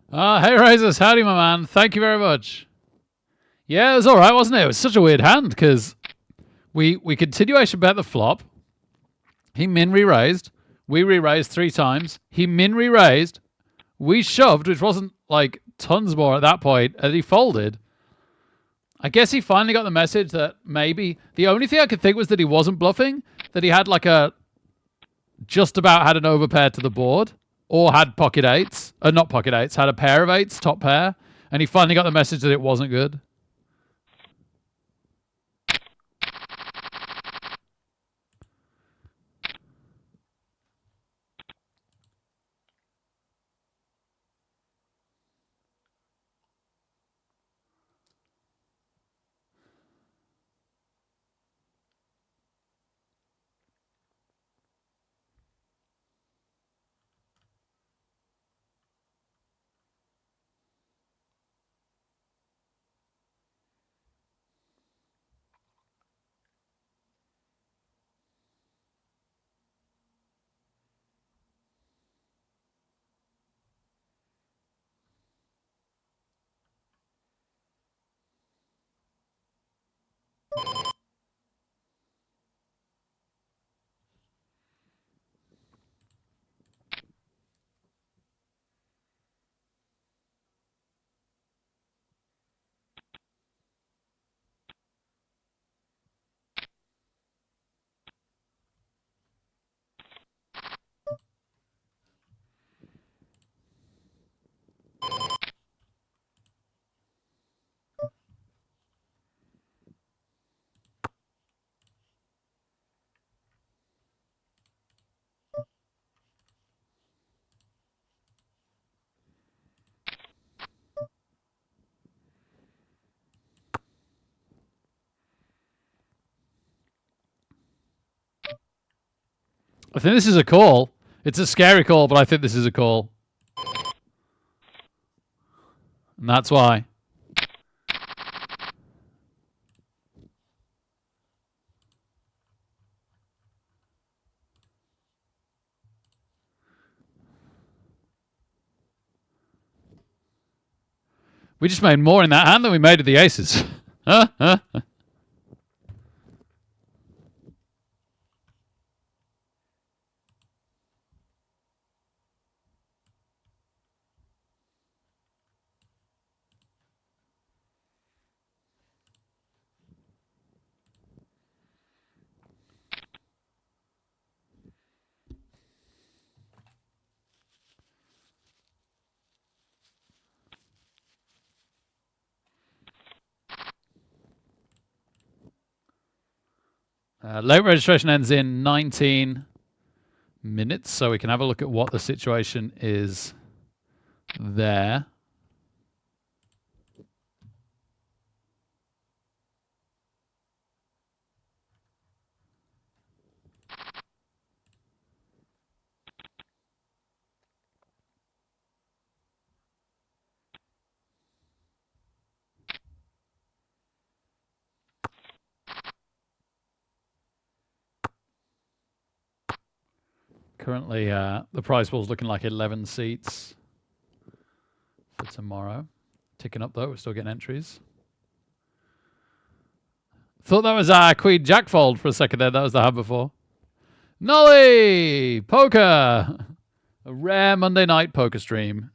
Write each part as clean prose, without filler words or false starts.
Hey, Razors. Howdy, my man. Thank you very much. Yeah, it was all right, wasn't it? It was such a weird hand because we continuation bet the flop. He min re-raised. We re-raised 3 times. He min re-raised. We shoved, which wasn't like tons more at that point, and he folded. I guess he finally got the message that maybe the only thing I could think was that he wasn't bluffing, that he had like a just about had an overpair to the board or had pocket eights, not pocket eights, had a pair of eights, top pair, and he finally got the message that it wasn't good. I think this is a call. It's a scary call, but I think this is a call. And that's why. We just made more in that hand than we made with the aces. Late registration ends in 19 minutes, so we can have a look at what the situation is there. Currently, the prize pool is looking like 11 seats for tomorrow. Ticking up, though. We're still getting entries. Thought that was Queen Jack fold for a second there. That was the hand before. Nolly! Poker! A rare Monday night poker stream.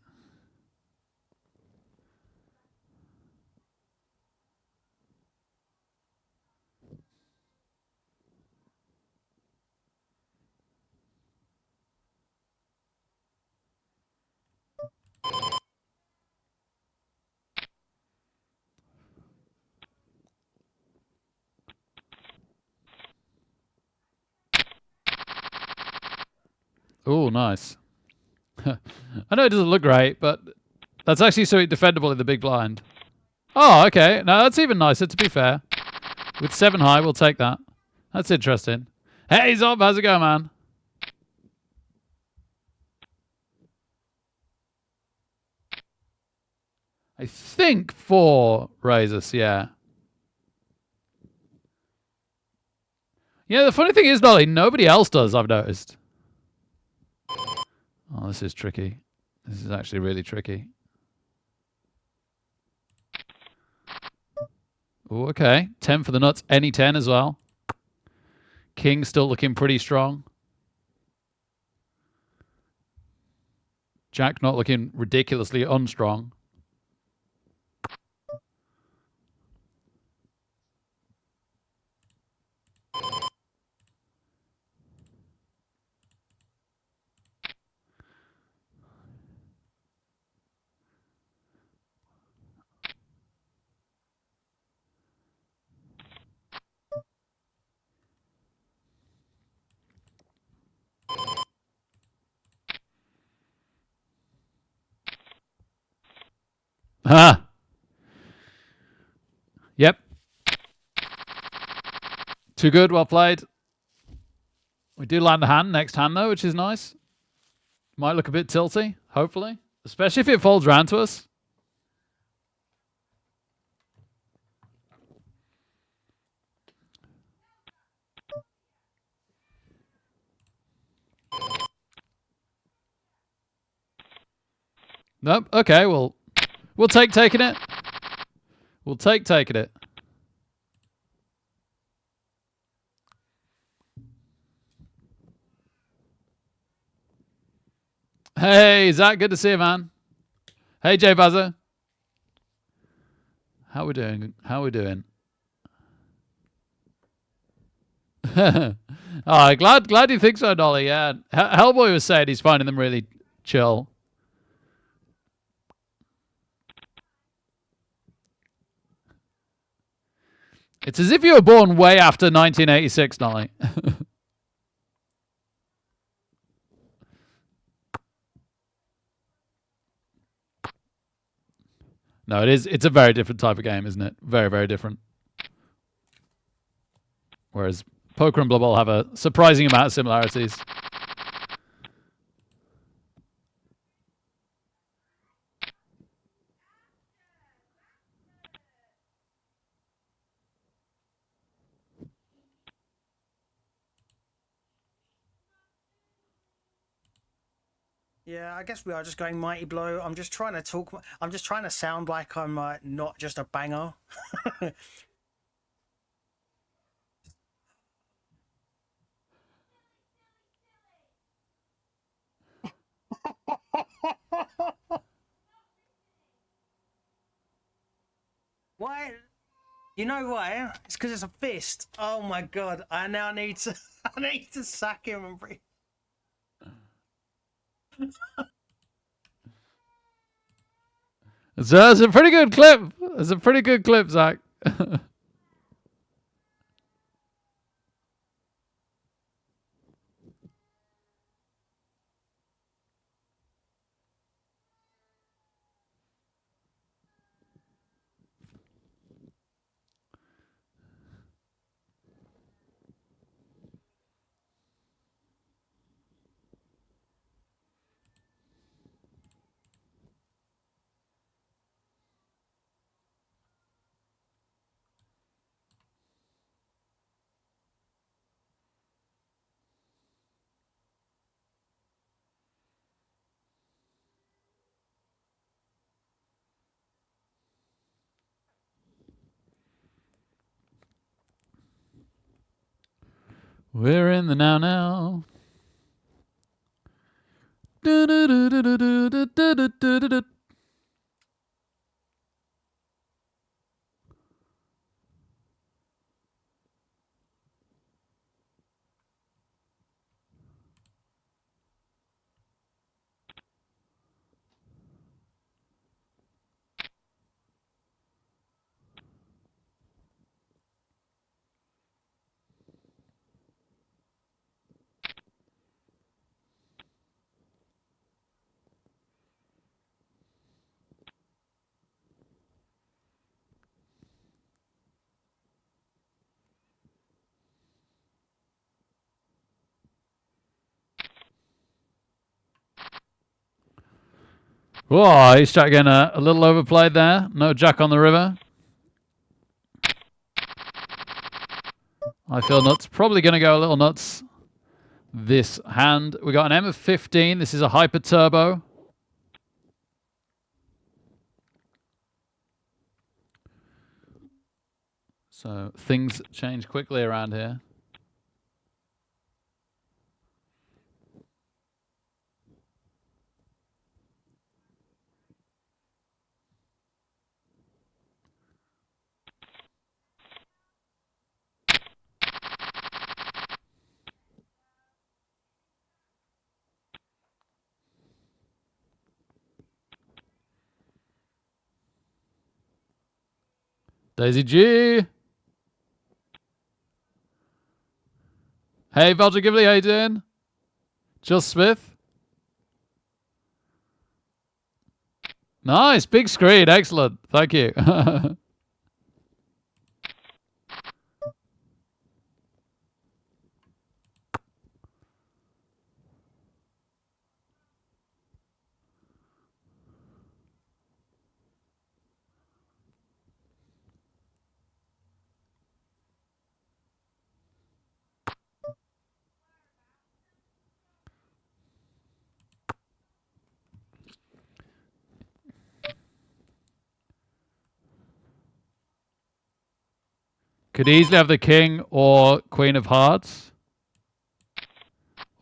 Oh, nice. I know it doesn't look great, but that's actually so defendable in the big blind. Oh, okay. Now that's even nicer, to be fair. With 7 high, we'll take that. That's interesting. Hey, Zob, how's it going, man? I think 4 raises, yeah. Yeah, the funny thing is, Dolly, nobody else does, I've noticed. Oh, this is tricky. This is actually really tricky. Ooh, okay. 10 for the nuts. Any 10 as well. King still looking pretty strong. Jack not looking ridiculously unstrong. Ah. Yep. Too good. Well played. We do land the hand next hand, though, which is nice. Might look a bit tilty, hopefully. Especially if it folds round to us. Nope. Okay, well, we'll take taking it. We'll take taking it. Hey, Zach, good to see you, man. Hey, Jay Buzzer. How we doing? How we doing? Oh, glad you think so, Dolly. Yeah, Hellboy was saying he's finding them really chill. It's as if you were born way after 1986, Dolly. No, it is. It's a very different type of game, isn't it? Very, very different. Whereas poker and Blood Bowl have a surprising amount of similarities. Yeah, I guess we are just going mighty blow. I'm just trying to talk. I'm just trying to sound like I'm not just a banger. Why? You know why? It's because it's a fist. Oh my god! I now need to. I need to sack him and bring. So it's a pretty good clip. It's a pretty good clip, Zach. We're in the now. Whoa, he's getting a little overplayed there. No Jack on the river. I feel nuts. Probably going to go a little nuts this hand. We got an M of 15. This is a hyper turbo. So things change quickly around here. Daisy G. Hey, Belgian Ghibli, how you doing? Jill Smith. Nice, big screen, excellent. Thank you. Could easily have the king or queen of hearts.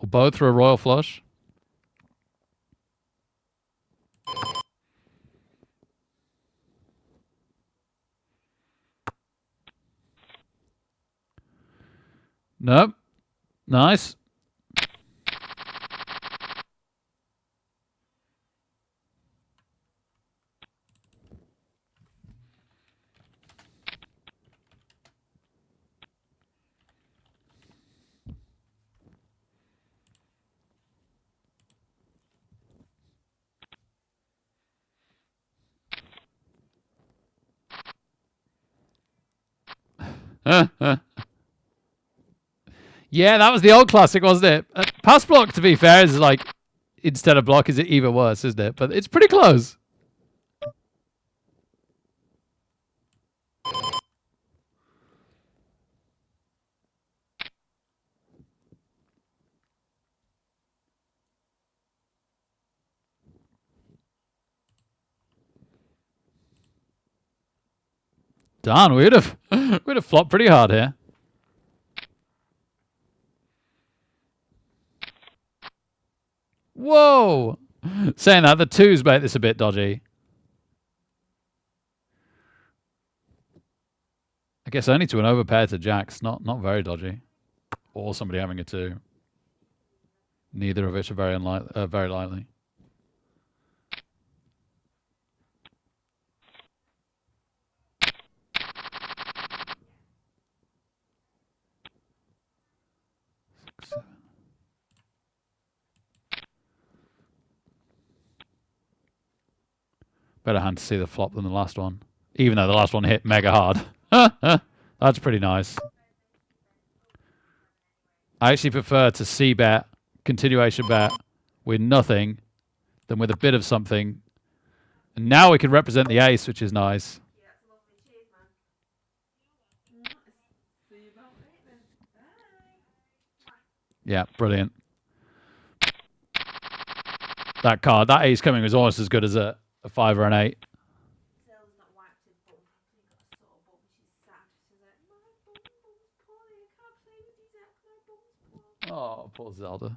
Or both for a royal flush. Nope. Nice. Yeah, that was the old classic, wasn't it? Pass block, to be fair, is like, instead of block, is it even worse, isn't it? But it's pretty close. Darn, we'd have flopped pretty hard here. Whoa! Saying that, the twos make this a bit dodgy. I guess only to an overpair to jacks. Not very dodgy. Or somebody having a two. Neither of which are very likely. Better hand to see the flop than the last one. Even though the last one hit mega hard. That's pretty nice. I actually prefer to c-bet, continuation bet, with nothing, than with a bit of something. And now we can represent the ace, which is nice. Yeah, brilliant. That card, that ace coming was almost as good as a 5 or an 8. Oh, poor Zelda.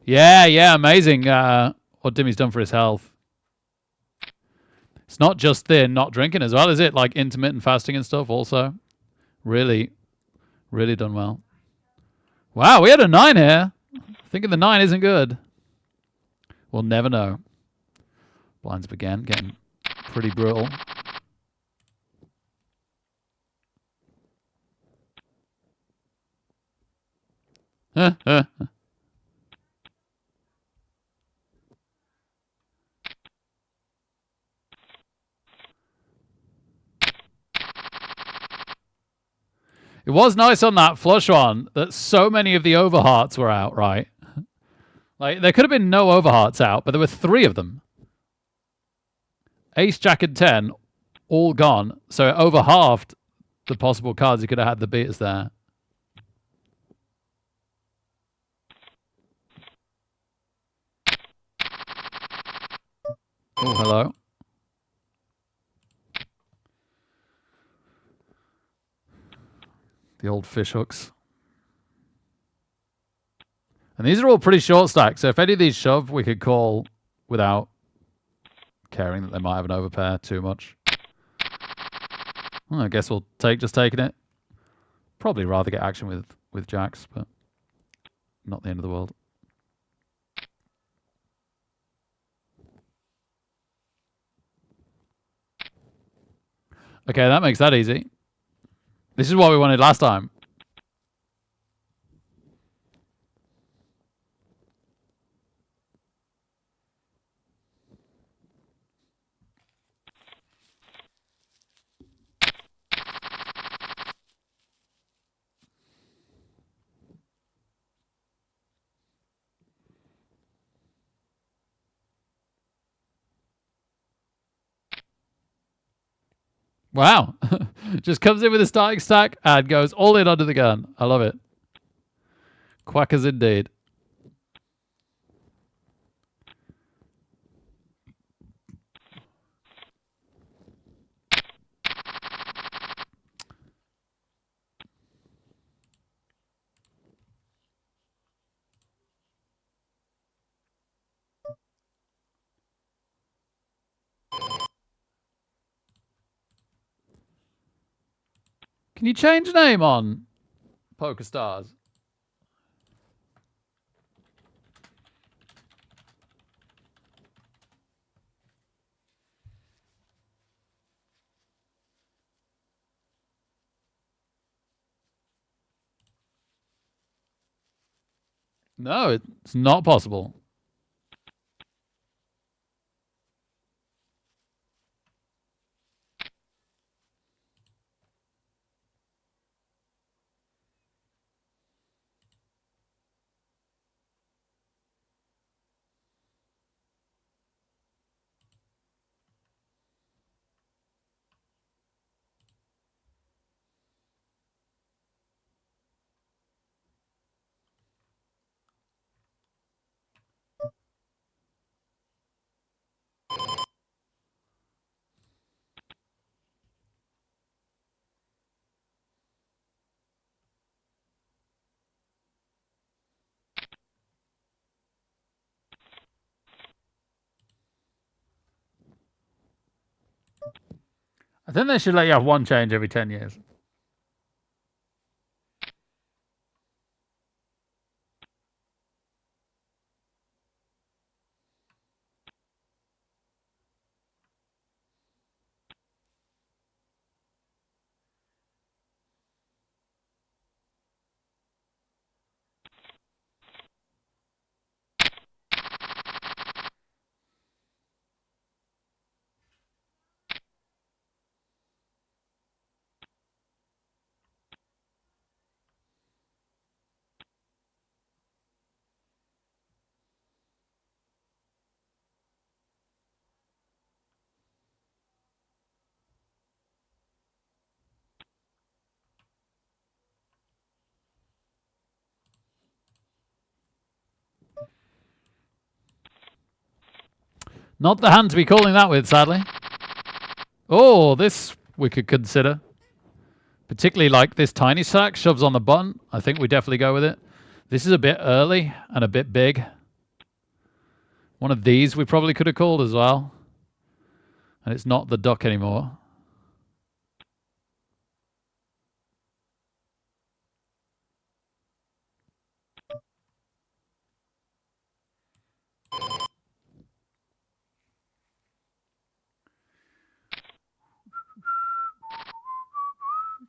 Yeah, amazing what Dimmy's done for his health. It's not just thin, not drinking as well, is it? Like intermittent fasting and stuff also. Really done well. Wow, we had a 9 here. Thinking the 9 isn't good. We'll never know. Blinds up again, getting pretty brutal. It was nice on that flush one that so many of the overhearts were out, right? Like, there could have been no overhearts out, but there were 3 of them. Ace, Jack, and 10, all gone. So it over halved the possible cards he could have had the beaters there. Oh, hello. The old fish hooks. And these are all pretty short stacks, so if any of these shove, we could call without caring that they might have an overpair too much. Well, I guess we'll just taking it. Probably rather get action with jacks, but not the end of the world. Okay, that makes that easy. This is what we wanted last time. Wow. Just comes in with a starting stack and goes all in under the gun. I love it. Quackers indeed. Can you change name on Poker Stars? No, it's not possible. I think they should let you have one change every 10 years. Not the hand to be calling that with, sadly. Oh, this we could consider. Particularly like this tiny sack shoves on the button. I think we definitely go with it. This is a bit early and a bit big. One of these we probably could have called as well. And it's not the duck anymore.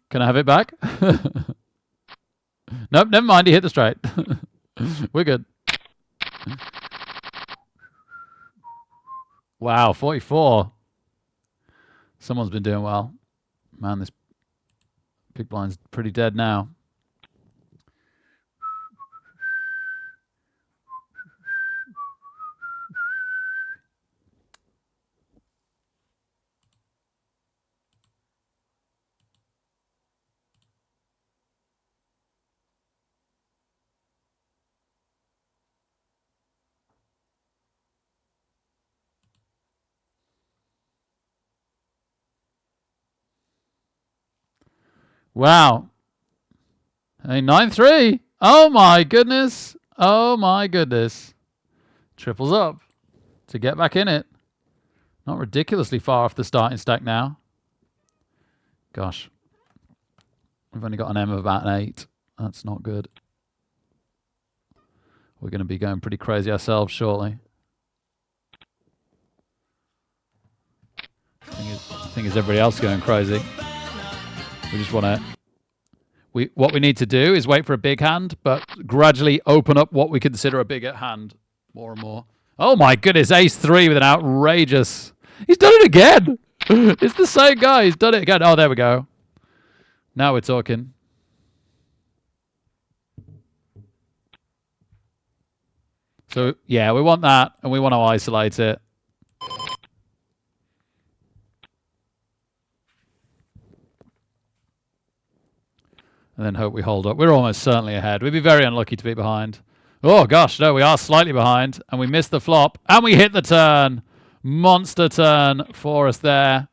Can I have it back? Nope, never mind. He hit the straight. We're good. Wow, 44. Someone's been doing well. Man, this big blind's pretty dead now. Wow. Hey, 9-3. Oh my goodness. Oh my goodness. Triples up to get back in it. Not ridiculously far off the starting stack now. Gosh. We've only got an M of about an 8. That's not good. We're going to be going pretty crazy ourselves shortly. Thing is everybody else going crazy. We just want to... What we need to do is wait for a big hand, but gradually open up what we consider a bigger hand more and more. Oh my goodness, ace-3 with an outrageous... He's done it again! It's the same guy. He's done it again. Oh, there we go. Now we're talking. So, yeah, we want that, and we want to isolate it. And then hope we hold up. We're almost certainly ahead. We'd be very unlucky to be behind. Oh, gosh, no, we are slightly behind. And we missed the flop. And we hit the turn. Monster turn for us there.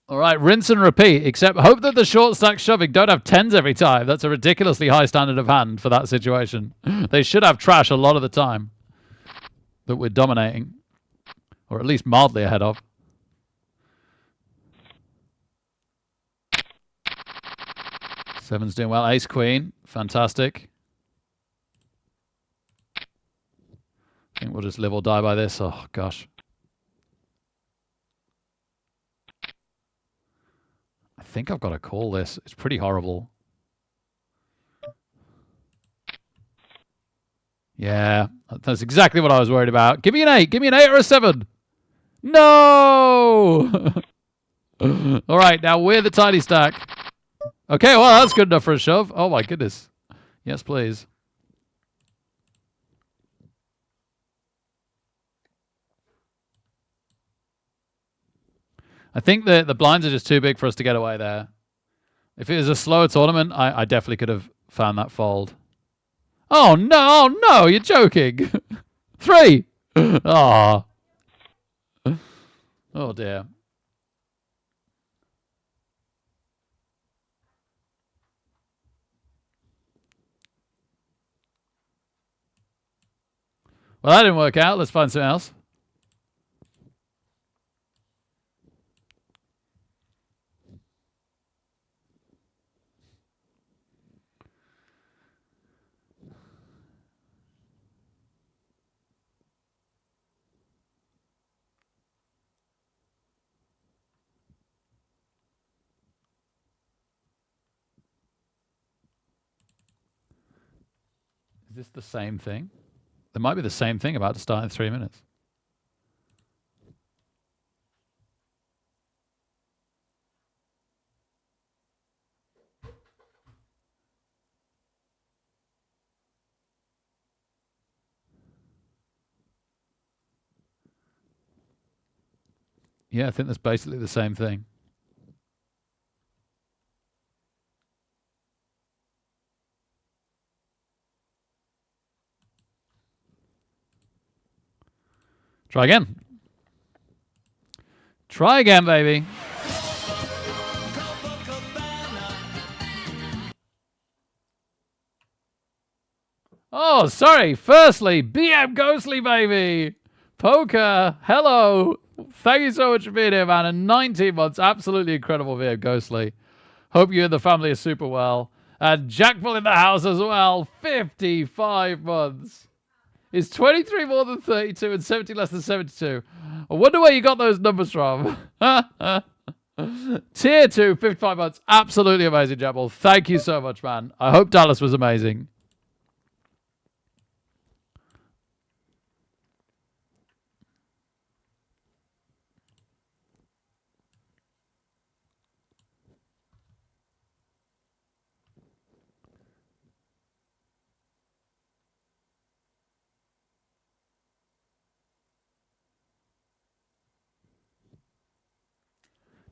All right, rinse and repeat, except hope that the short stack shoving don't have 10s every time. That's a ridiculously high standard of hand for that situation. They should have trash a lot of the time that we're dominating, or at least mildly ahead of. Seven's doing well. Ace, queen. Fantastic. I think we'll just live or die by this. Oh, gosh. I think I've got to call this. It's pretty horrible. Yeah, that's exactly what I was worried about. Give me an 8. Give me an 8 or a 7. No! All right, now we're the tiny stack. Okay, well, that's good enough for a shove. Oh, my goodness. Yes, please. I think the blinds are just too big for us to get away there. If it was a slower tournament, I definitely could have found that fold. Oh, no, oh, no, you're joking. 3. Oh. Oh, dear. Well, that didn't work out. Let's find something else. Is this the same thing? There might be the same thing about to start in 3 minutes. Yeah, I think that's basically the same thing. Try again. Try again, baby. Oh, sorry. Firstly, BM Ghostly, baby. Poker. Hello. Thank you so much for being here, man. And 19 months. Absolutely incredible, BM Ghostly. Hope you and the family are super well. And Jackbull in the house as well. 55 months. Is 23 more than 32 and 70 less than 72? I wonder where you got those numbers from. Tier 2, 55 months. Absolutely amazing, Jackbull. Thank you so much, man. I hope Dallas was amazing.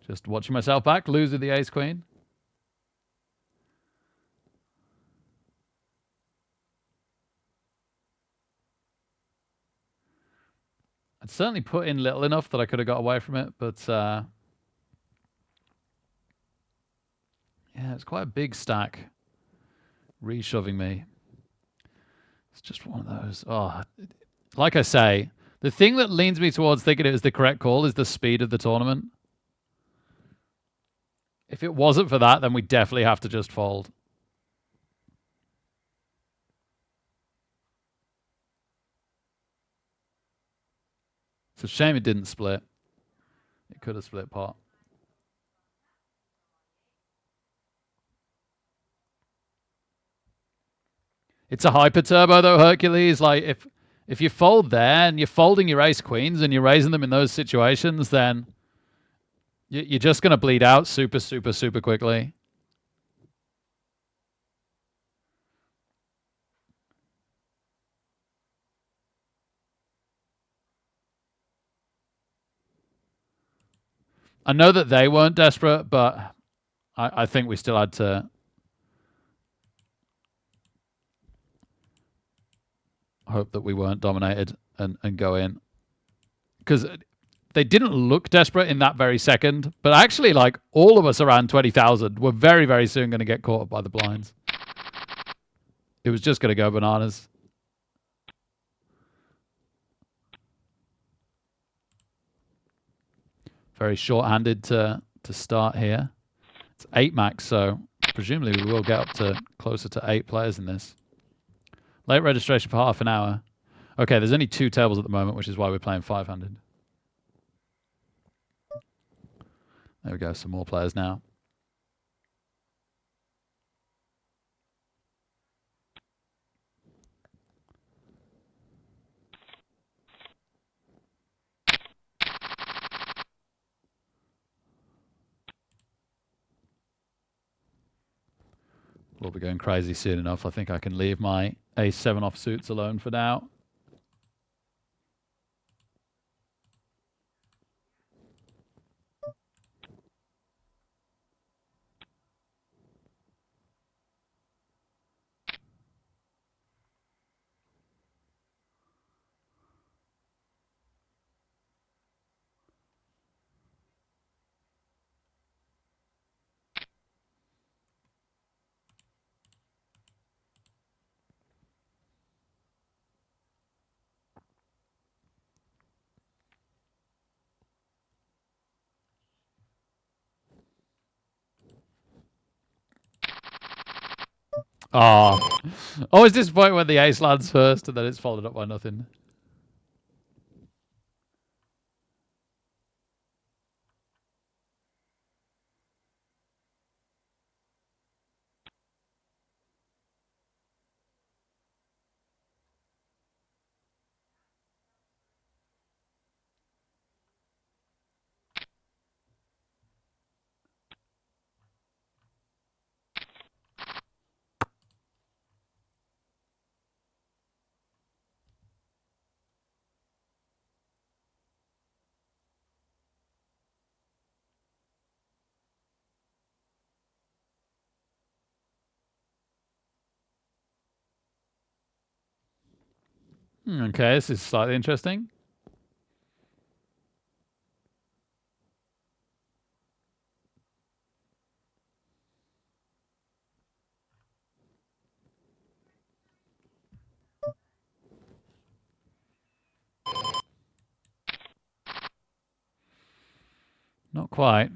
Just watching myself back, losing the ace-queen. 'Is this the same thing? There might be the same thing about to start in 3 minutes. I think the blinds are just too big for us to get away there. If it was a slower tournament, I definitely could have found that fold. Oh, dear. I'd certainly put in little enough that I could have got away from it, but yeah, it's quite a big stack reshoving me. It's just one of those. Oh, like I say, the thing that leans me towards thinking it was the correct call is the speed of the tournament. If it wasn't for that, then we definitely have to just fold. It's a shame it didn't split. It could have split pot. It's a hyper turbo though, Hercules. Like if you fold there and you're folding your ace queens and you're raising them in those situations, then you're just going to bleed out super, super, super quickly. I know that they weren't desperate, but I think we still had to hope that we weren't dominated and go in. Because they didn't look desperate in that very second, but actually, like, all of us around 20,000 were very, very soon going to get caught up by the blinds. It was just going to go bananas. Very short-handed to start here. It's 8 max, so presumably we will get up to closer to 8 players in this. Late registration for half an hour. Okay, there's only 2 tables at the moment, which is why we're playing 5-handed. There we go, some more players now. We'll be going crazy soon enough. I think I can leave my ace-7 off suits alone for now. Oh, always disappointed when the ace lands first and then it's followed up by nothing. Okay, this is slightly interesting. Not quite.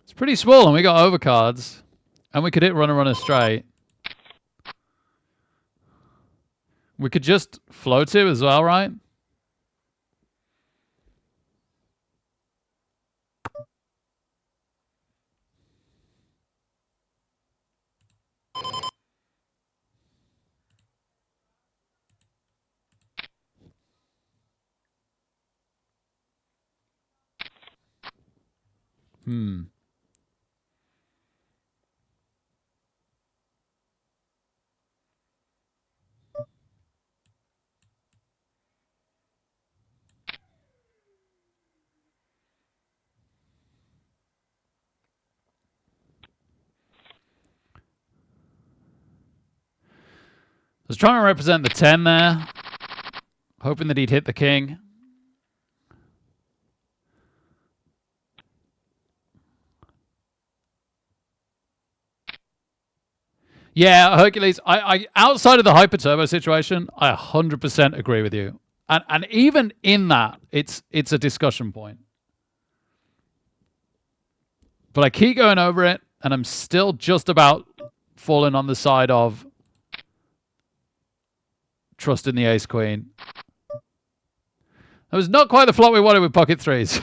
It's pretty small and we got overcards. And we could hit runner straight. We could just float it as well, right? Hmm. was trying to represent the 10 there, hoping that he'd hit the king. Yeah, Hercules, I outside of the hyper turbo situation, I 100% agree with you. And even in that, it's a discussion point. But I keep going over it, and I'm still just about falling on the side of trusting the ace queen. That was not quite the flop we wanted with pocket threes.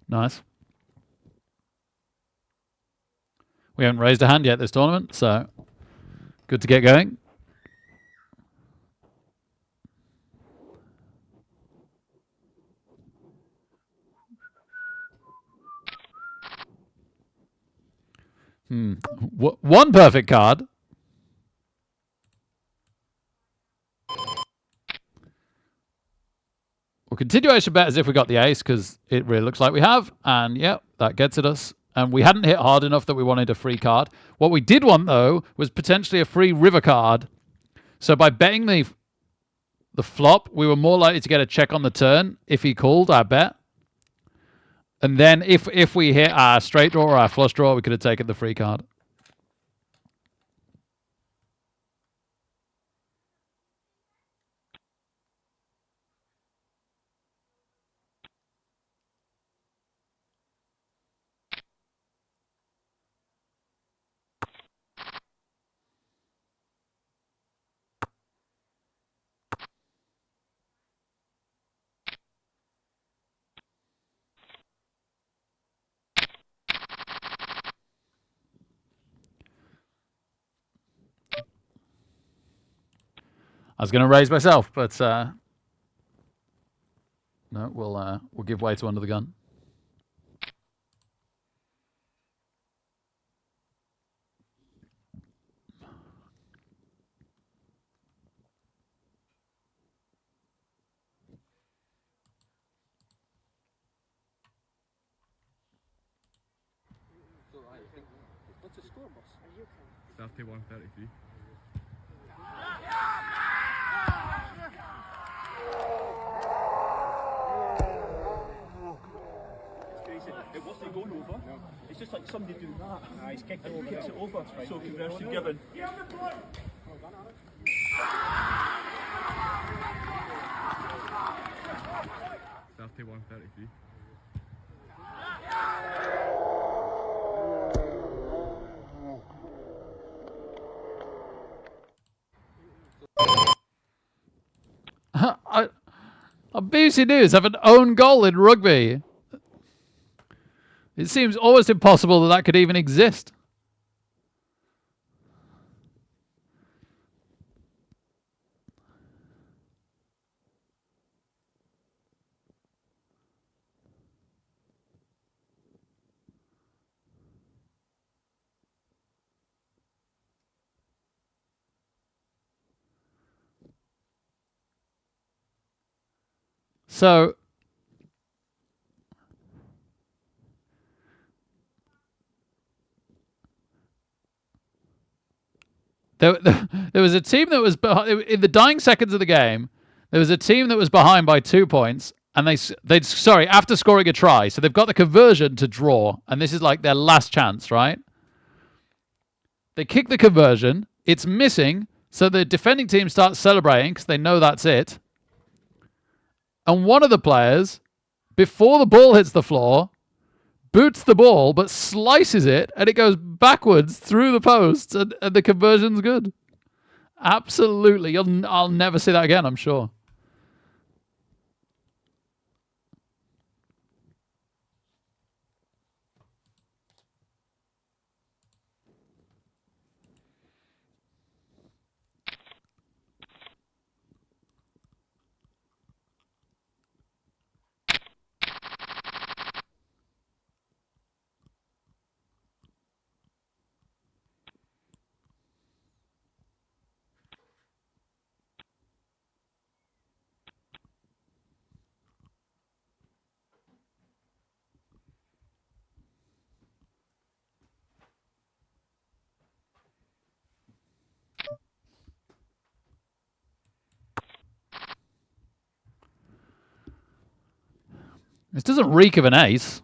Nice. We haven't raised a hand yet this tournament, so good to get going. One perfect card. We'll continuation bet as if we got the ace, because it really looks like we have. And yeah, that gets at us. And we hadn't hit hard enough that we wanted a free card. What we did want, though, was potentially a free river card. So by betting the flop, we were more likely to get a check on the turn if he called our bet. And then if we hit our straight draw or our flush draw, we could have taken the free card. I was going to raise myself, but no, we'll give way to under the gun. What's the score, boss? 31-33. It wasn't going over. No. It's just like somebody doing that. He's kicked it over. Kicks it over. So conversion given. 31-33. BBC News have an own goal in rugby. It seems almost impossible that that could even exist. So There was a team that was in the dying seconds of the game. There was a team that was behind by 2 points, and they after scoring a try, so they've got the conversion to draw, and this is like their last chance, right? They kick the conversion, it's missing, so the defending team starts celebrating because they know that's it. And one of the players, before the ball hits the floor, boots the ball but slices it, and it goes backwards through the posts, and the conversion's good. Absolutely, I'll never see that again, I'm sure. This doesn't reek of an ace.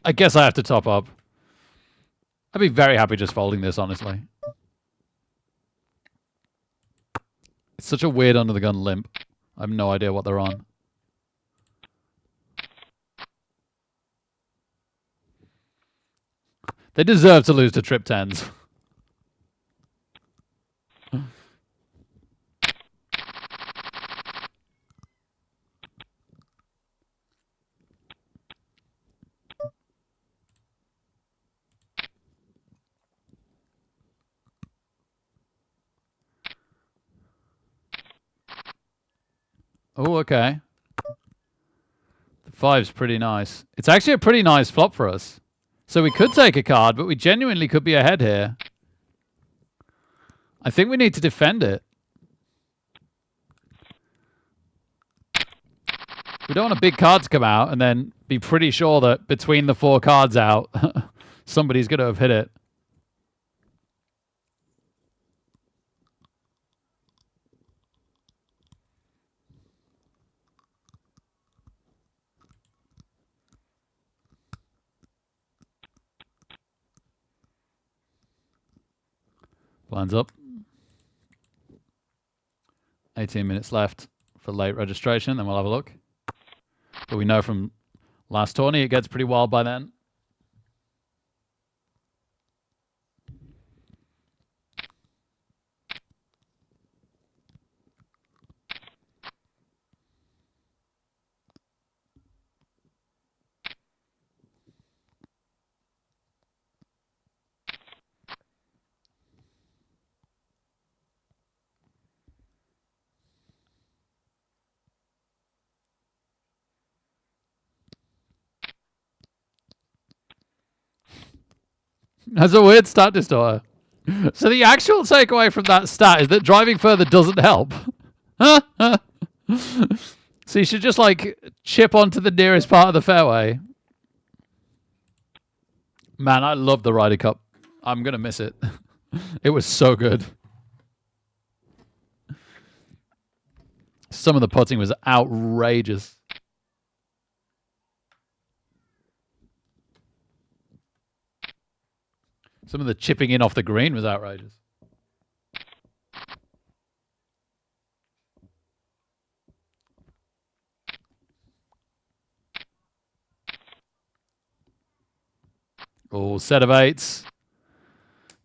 I guess I have to top up. I'd be very happy just folding this, honestly. It's such a weird under the gun limp. I have no idea what they're on. They deserve to lose to trip tens. Oh, okay. The 5's pretty nice. It's actually a pretty nice flop for us. So we could take a card, but we genuinely could be ahead here. I think we need to defend it. We don't want a big card to come out and then be pretty sure that between the 4 cards out, somebody's going to have hit it. Blinds up. 18 minutes left for late registration, then we'll have a look. But we know from last tourney it gets pretty wild by then. That's a weird stat distorter. So the actual takeaway from that stat is that driving further doesn't help. So you should just like chip onto the nearest part of the fairway. Man, I love the Ryder Cup. I'm going to miss it. It was so good. Some of the putting was outrageous. Some of the chipping in off the green was outrageous. Oh, set of 8s.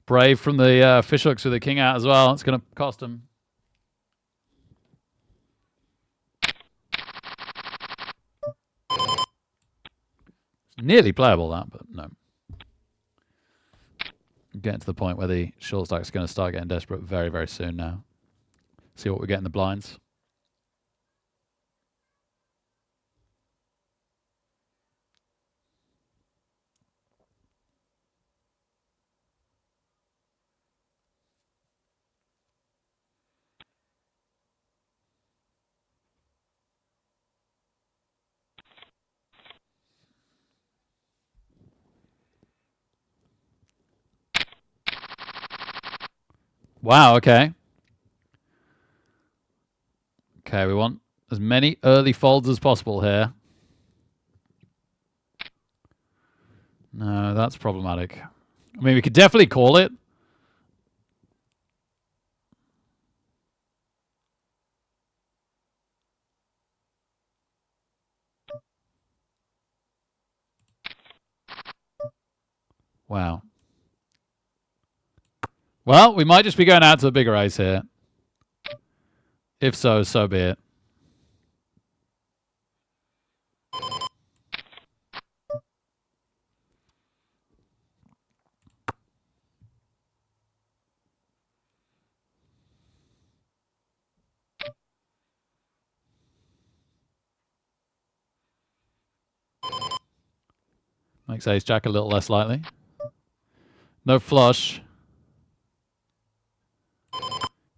Brave from the fish hooks with the king out as well. It's going to cost him. It's nearly playable, that, but no. getting to the point where the short stack's going to start getting desperate very, very soon now. See what we get in the blinds. Wow, okay. Okay, we want as many early folds as possible here. No, that's problematic. I mean, we could definitely call it. Wow. Well, we might just be going out to a bigger ace here. If so, so be it. Makes ace jack a little less likely. No flush.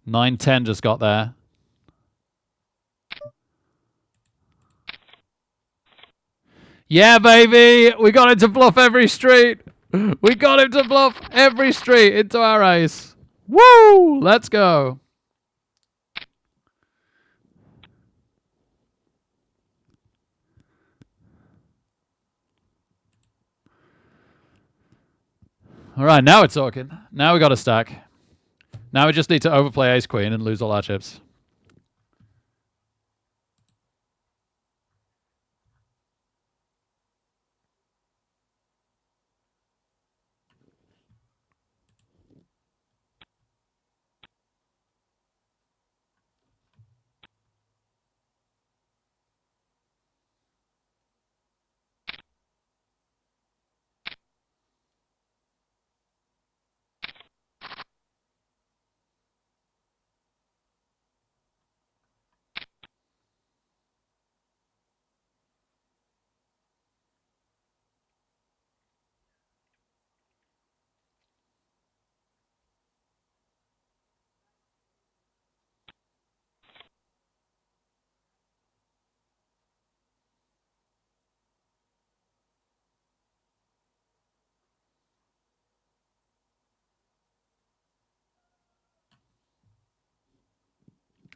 9-10 just got there. Yeah, baby! We got him to bluff every street! We got him to bluff every street into our ace. Woo! Let's go. All right, now we're talking. Now we got a stack. Now we just need to overplay ace queen and lose all our chips.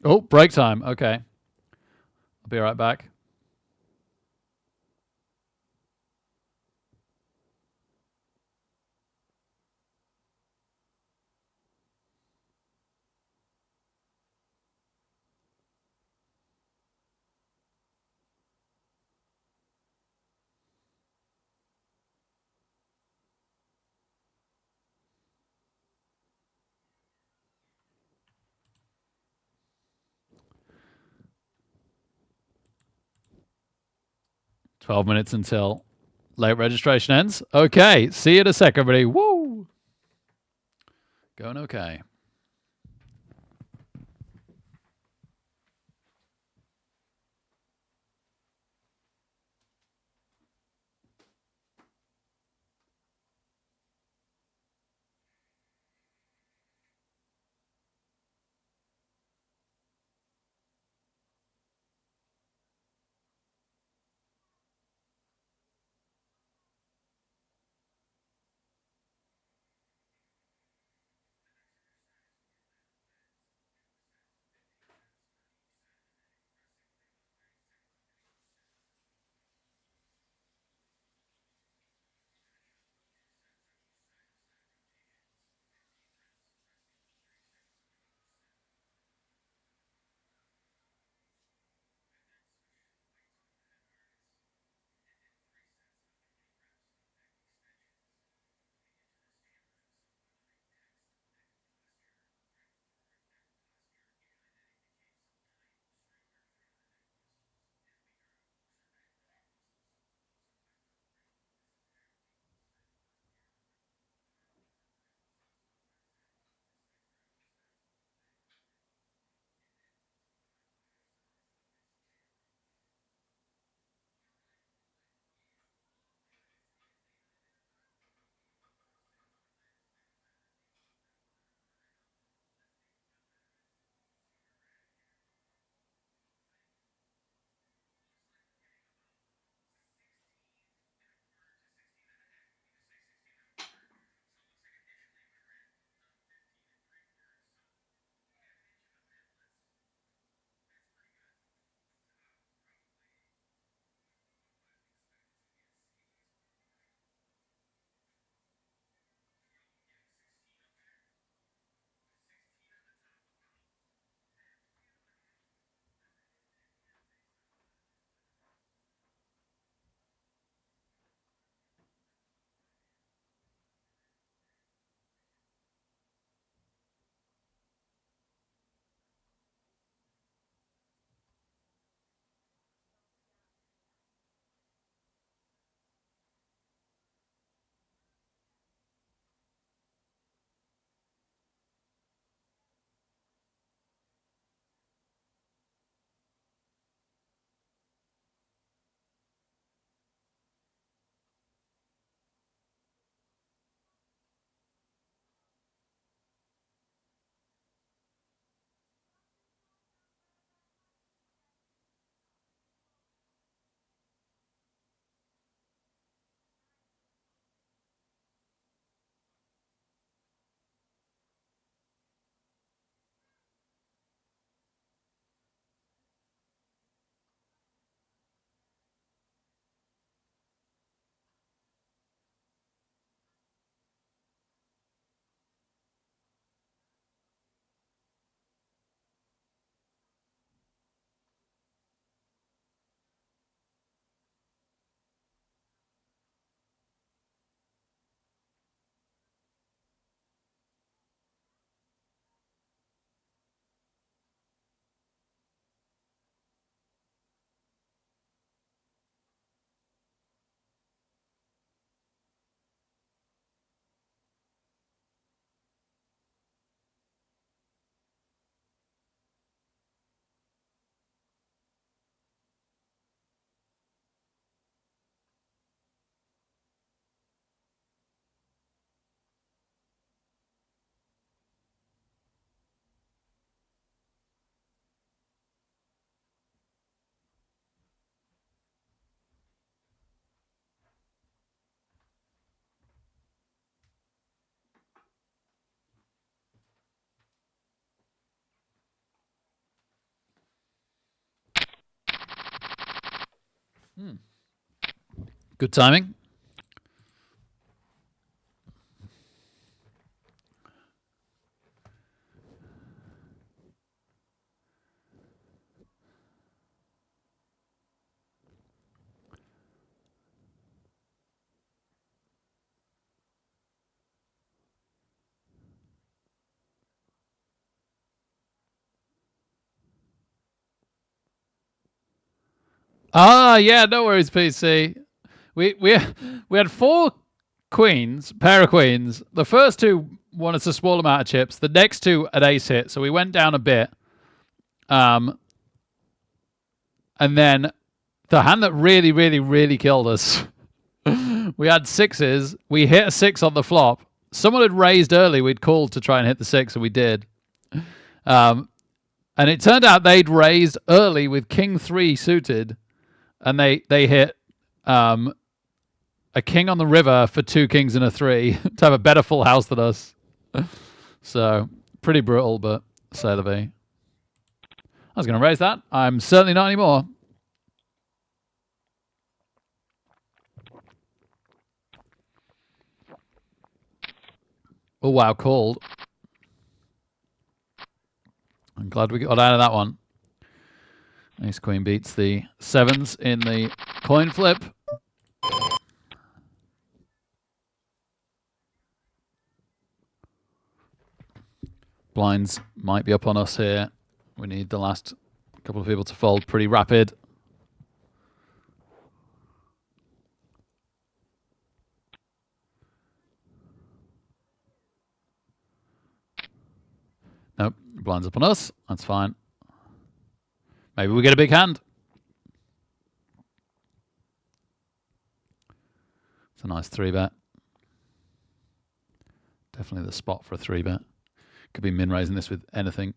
Oh, break time. Okay. I'll be right back. $12 until late registration ends. Okay, see you in a sec, everybody. Woo! Going okay. Good timing. Ah, yeah, no worries, PC. We had 4 queens, pair of queens. The first 2 won us a small amount of chips. The next 2 at ace hit, so we went down a bit. And then the hand that really, really, really killed us. We had 6s. We hit a 6 on the flop. Someone had raised early. We'd called to try and hit the 6, and we did. And it turned out they'd raised early with king 3 suited, and they hit a king on the river for 2 kings and a 3 to have a better full house than us. So pretty brutal, but say la vie. I was going to raise that. I'm certainly not anymore. Oh, wow, called. I'm glad we got out of that one. Ace queen beats the 7s in the coin flip. Blinds might be up on us here. We need the last couple of people to fold pretty rapid. Nope, blinds up on us. That's fine. Maybe we get a big hand. It's a nice 3-bet. Definitely the spot for a 3-bet. Could be min raising this with anything.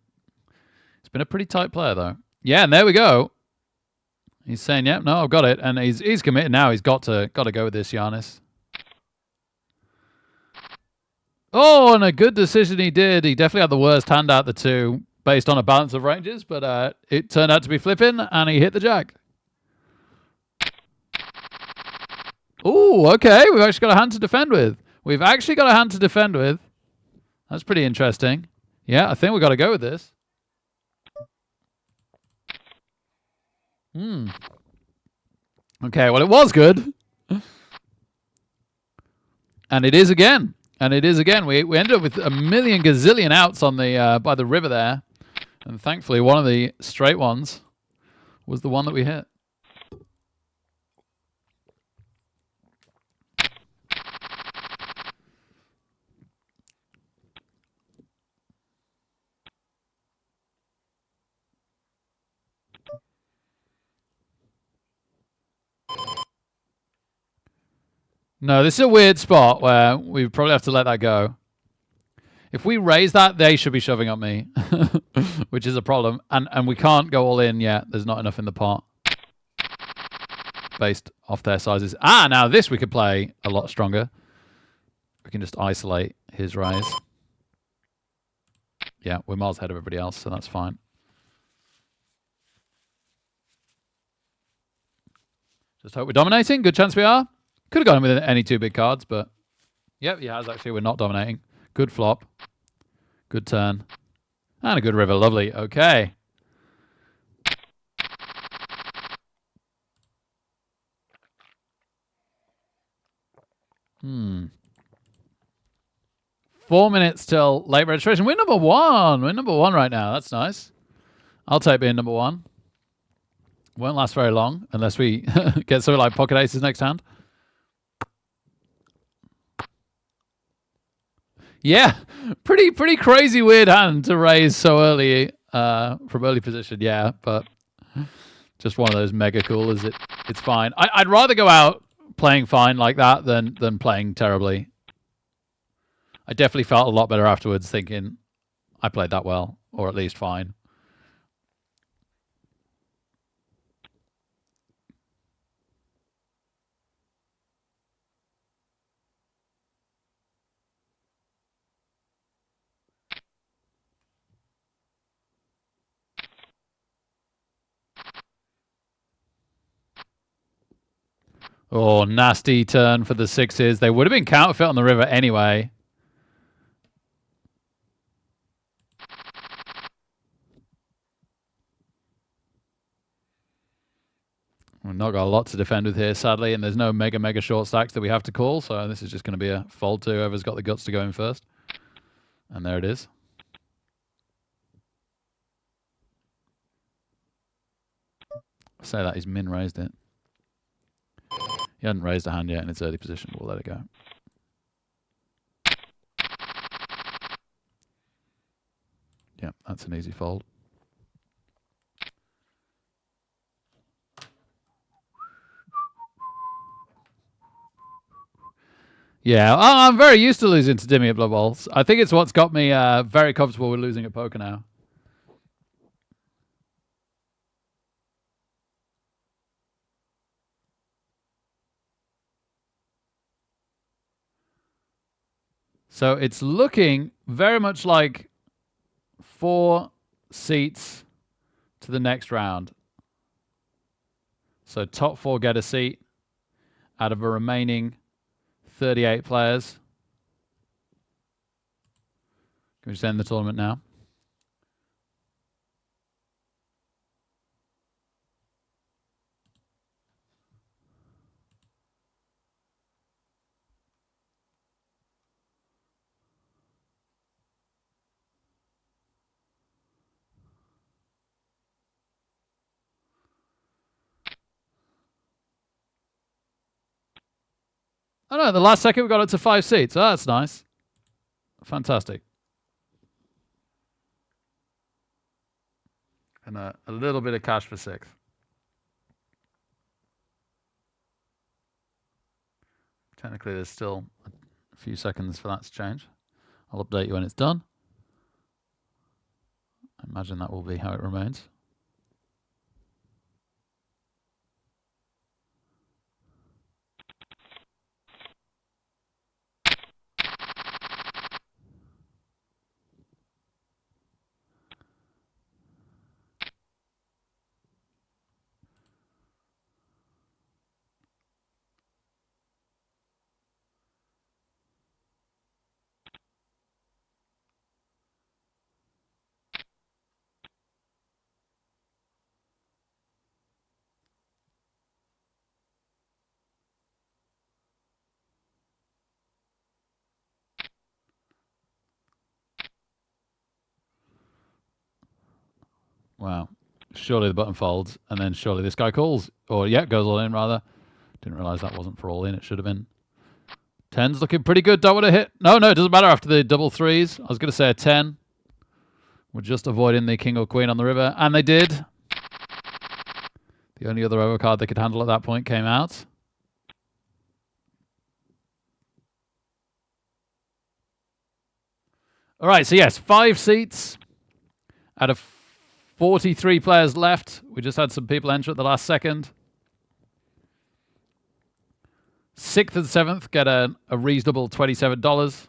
It's been a pretty tight player though. Yeah, and there we go. He's saying, "Yep, no, I've got it," and he's committed now. He's got to go with this, Giannis. Oh, and a good decision he did. He definitely had the worst hand out the 2 based on a balance of ranges, but it turned out to be flipping, and he hit the jack. Oh, okay. We've actually got a hand to defend with. That's pretty interesting. Yeah, I think we've got to go with this. Okay, well, it was good. And it is again. We ended up with a million gazillion outs on the by the river there. And thankfully, one of the straight ones was the one that we hit. No, this is a weird spot where we probably have to let that go. If we raise that, they should be shoving up me, which is a problem. And we can't go all in yet. There's not enough in the pot based off their sizes. Ah, now this we could play a lot stronger. We can just isolate his raise. Yeah, we're miles ahead of everybody else, so that's fine. Just hope we're dominating. Good chance we are. Could have gone with any 2 big cards, but yep, he has actually. We're not dominating. Good flop. Good turn. And a good river. Lovely. Okay. Hmm. 4 minutes till late registration. We're number 1. We're number 1 right now. That's nice. I'll take being number 1. Won't last very long unless we get something like pocket aces next hand. Yeah, pretty crazy weird hand to raise so early from early position. Yeah, but just one of those mega cool. It's fine. I'd rather go out playing fine like that than playing terribly. I definitely felt a lot better afterwards, thinking I played that well, or at least fine. Oh, nasty turn for the sixes. They would have been counterfeit on the river anyway. We've not got a lot to defend with here, sadly, and there's no mega short stacks that we have to call, so this is just going to be a fold to whoever's got the guts to go in first. And there it is. I say that he's min raised it. He hadn't raised a hand yet in its early position. We'll let it go. Yeah, that's an easy fold. Yeah, I'm very used to losing to Dimmy at Blood Bowls. I think it's what's got me very comfortable with losing at poker now. So it's looking very much like 4 seats to the next round. So top 4 get a seat out of a remaining 38 players. Can we just end the tournament now? Oh no, the last second we got it to 5 seats. Oh, that's nice. Fantastic. And a little bit of cash for 6th. Technically, there's still a few seconds for that to change. I'll update you when it's done. I imagine that will be how it remains. Wow. Surely the button folds, and then surely this guy calls. Or, yeah, goes all in, rather. Didn't realize that wasn't for all in. It should have been. 10's looking pretty good. Don't want to hit. No, it doesn't matter after the double threes. I was going to say a 10. We're just avoiding the king or queen on the river. And they did. The only other overcard they could handle at that point came out. All right, so yes, 5 seats out of 43 players left. We just had some people enter at the last second. 6th and 7th get a reasonable $27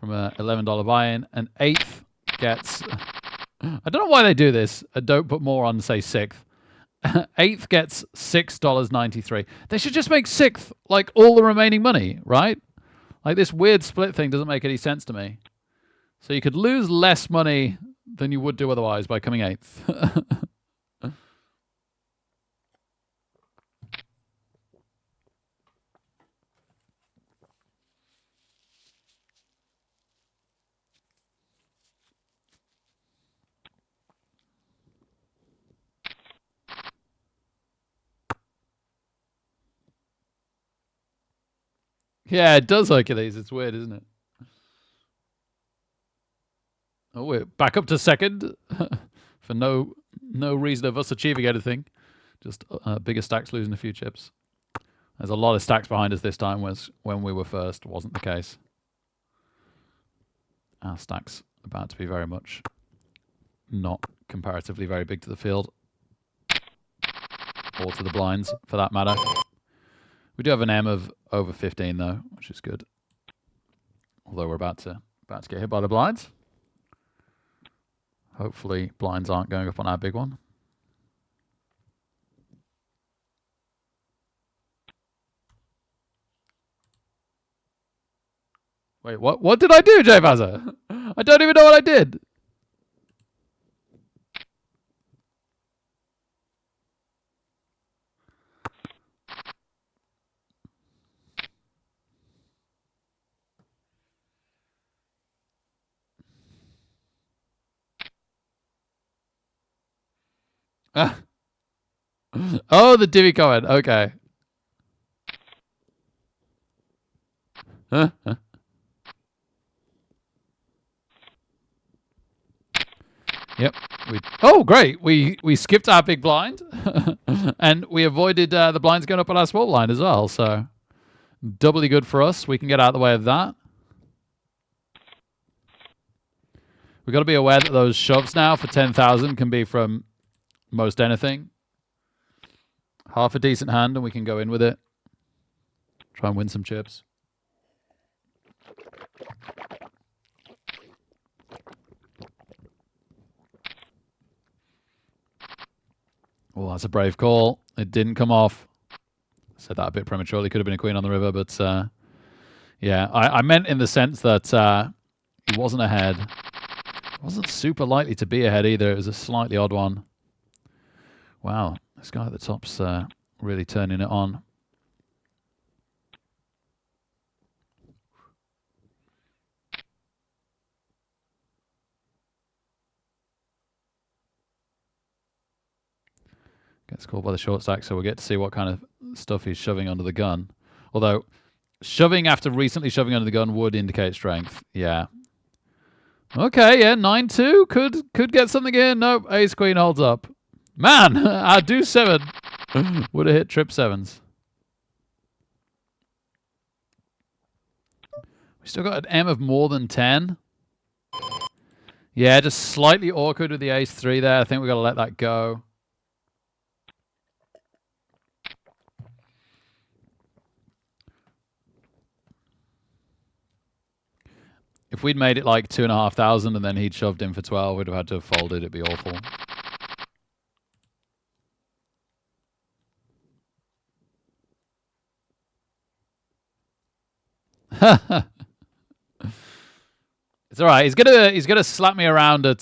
from a $11 buy-in. And 8th gets... I don't know why they do this. Don't put more on, say, 6th. 8th gets $6.93. They should just make 6th like all the remaining money, right? Like this weird split thing doesn't make any sense to me. So you could lose less money than you would do otherwise by coming 8th. Yeah, it does, Hercules. It's weird, isn't it? Oh, we're back up to 2nd for no reason of us achieving anything. Just bigger stacks losing a few chips. There's a lot of stacks behind us this time, whereas when we were first wasn't the case. Our stacks about to be very much not comparatively very big to the field. Or to the blinds, for that matter. We do have an M of over 15, though, which is good. Although we're about to get hit by the blinds. Hopefully blinds aren't going up on our big one. Wait, what? What did I do, Jay Bazza? I don't even know what I did. Oh, the divvy comment. Okay. Yep. Oh, great. We skipped our big blind, and we avoided the blinds going up on our small blind as well. So doubly good for us. We can get out of the way of that. We've got to be aware that those shoves now for 10,000 can be from most anything. Half a decent hand, and we can go in with it. Try and win some chips. Oh, that's a brave call. It didn't come off. Said that a bit prematurely. Could have been a queen on the river, but yeah, I meant in the sense that he wasn't ahead. Wasn't super likely to be ahead either. It was a slightly odd one. Wow, this guy at the top's really turning it on. Gets called by the short stack, so we'll get to see what kind of stuff he's shoving under the gun. Although, shoving after recently shoving under the gun would indicate strength. Yeah. Okay, yeah, 9-2 could get something in. Nope, ace queen holds up. Man, our deuce 7 would have hit trip 7s. We still got an M of more than 10. Yeah, just slightly awkward with the ace 3 there. I think we've got to let that go. If we'd made it like 2,500 and then he'd shoved in for 12, we'd have had to have folded. It'd be awful. It's all right. He's gonna slap me around at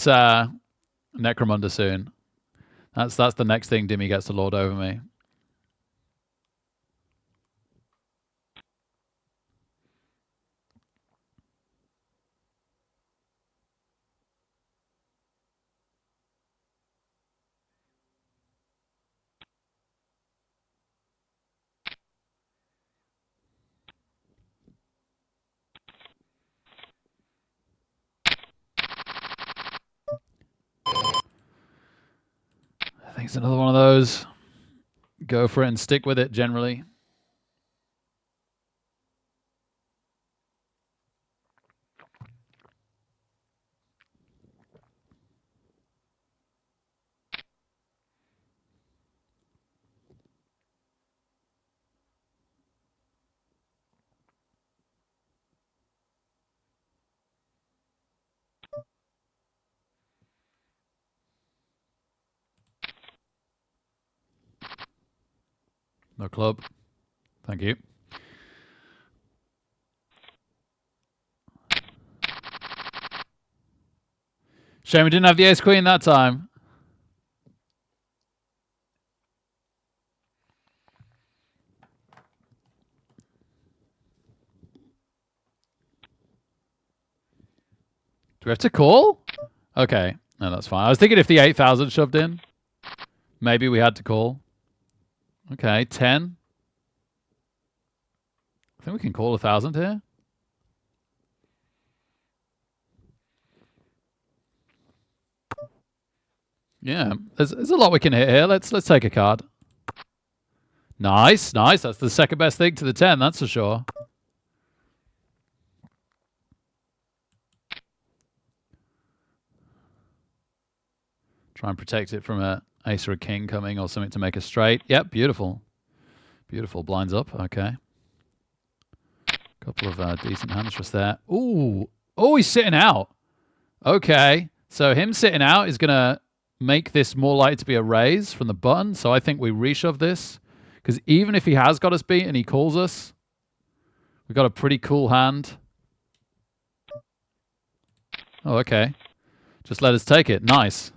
Necromunda soon. That's the next thing Dimmy gets to lord over me. I think it's another one of those. Go for it and stick with it generally. No club. Thank you. Shame we didn't have the ace queen that time. Do we have to call? Okay. No, that's fine. I was thinking if the 8,000 shoved in, maybe we had to call. Okay, 10. I think we can call 1,000 here. Yeah, there's a lot we can hit here. Let's take a card. Nice, nice. That's the second best thing to the 10, that's for sure. Try and protect it from a ace or a king coming or something to make a straight. Yep, beautiful. Beautiful. Blinds up. Okay. Couple of decent hands just there. Ooh. Oh, he's sitting out. Okay. So him sitting out is going to make this more likely to be a raise from the button. So I think we reshove this. Because even if he has got us beat and he calls us, we've got a pretty cool hand. Oh, okay. Just let us take it. Nice.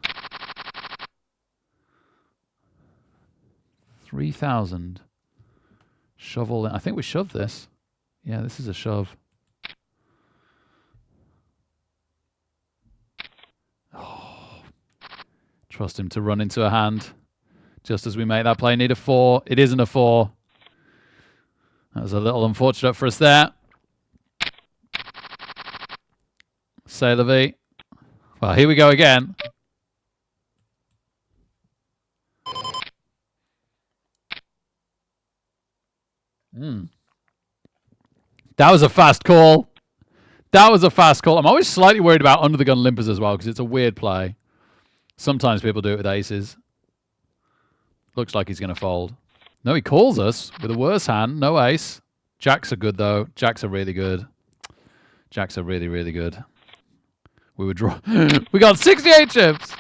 3,000. Shovel. I think we shoved this. Yeah, this is a shove. Oh. Trust him to run into a hand. Just as we make that play. Need a 4. It isn't a 4. That was a little unfortunate for us there. Say la vie. Well, here we go again. That was a fast call. That was a fast call. I'm always slightly worried about under the gun limpers as well because it's a weird play. Sometimes people do it with aces. Looks like he's going to fold. No, he calls us with a worse hand. No ace. Jacks are good, though. Jacks are really good. Jacks are really, really good. We were draw. We got 68 chips.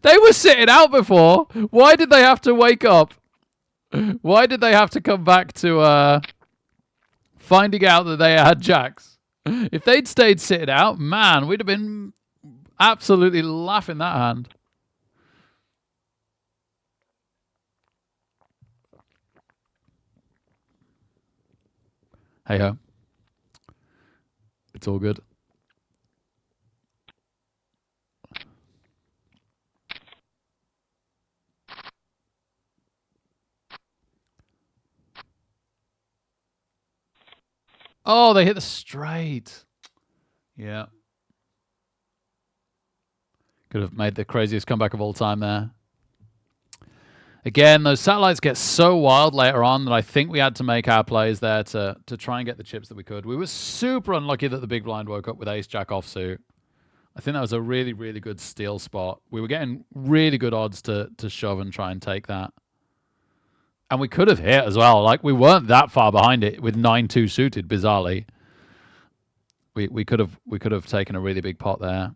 They were sitting out before. Why did they have to wake up? Why did they have to come back to finding out that they had jacks? If they'd stayed sitting out, man, we'd have been absolutely laughing that hand. Hey ho. It's all good. Oh, they hit the straight. Yeah. Could have made the craziest comeback of all time there. Again, those satellites get so wild later on that I think we had to make our plays there to try and get the chips that we could. We were super unlucky that the big blind woke up with ace-jack offsuit. I think that was a really, really good steal spot. We were getting really good odds to shove and try and take that. And we could have hit as well. Like, we weren't that far behind it with 9-2 suited, bizarrely. We could have taken a really big pot there.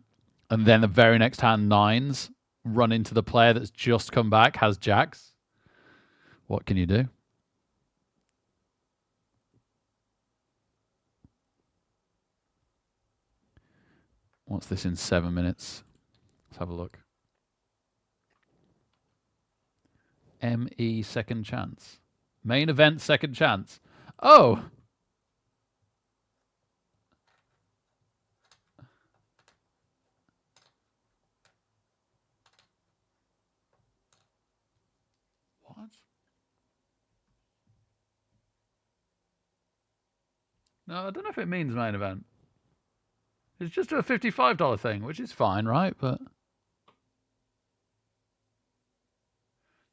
And then the very next hand, 9s, run into the player that's just come back, has jacks. What can you do? What's this in 7 minutes? Let's have a look. ME second chance. Main event second chance. Oh! What? No, I don't know if it means main event. It's just a $55 thing, which is fine, right? But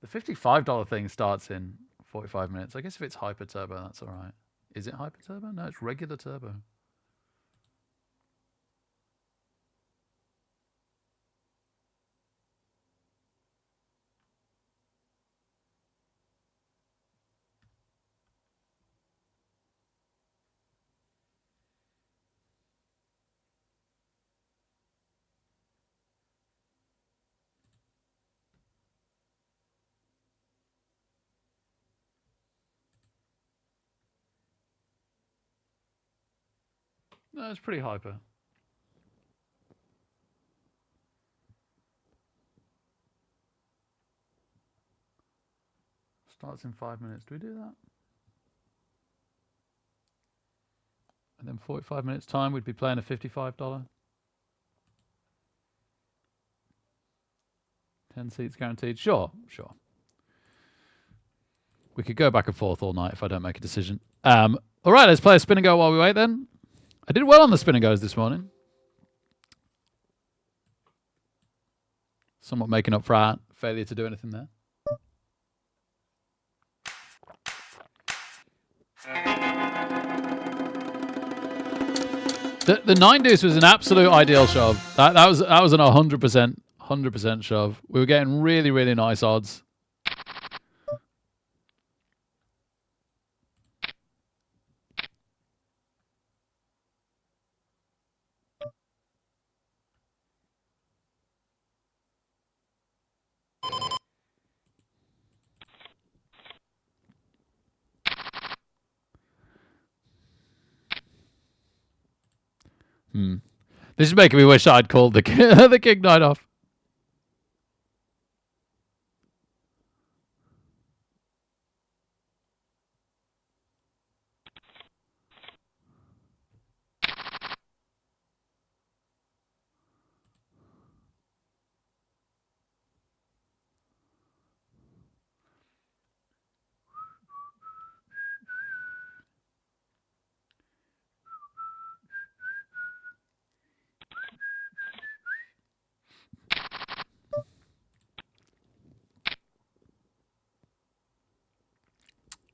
the $55 thing starts in 45 minutes. I guess if it's hyper turbo, that's all right. Is it hyper turbo? No, it's regular turbo. No, it's pretty hyper. Starts in 5 minutes. Do we do that? And then 45 minutes time, we'd be playing a $55. 10 seats guaranteed. Sure. We could go back and forth all night if I don't make a decision. All right, let's play a spin and go while we wait then. I did well on the spin and goes this morning. Somewhat making up for our failure to do anything there. The 9 deuce was an absolute ideal shove. That was an 100% shove. We were getting really, really nice odds. This is making me wish I'd called the the king knight off.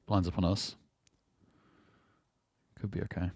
Blinds up on us. Could be okay.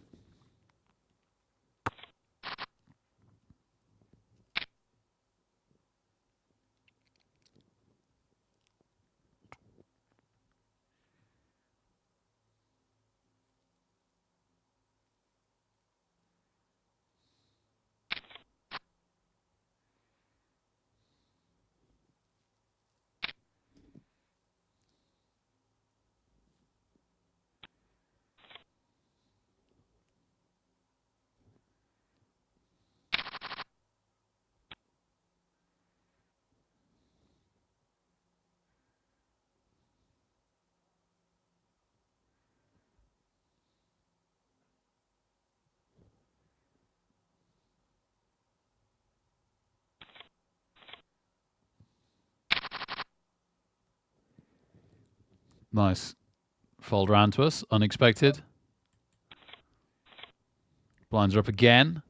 Nice. Fold round to us. Unexpected. Blinds are up again.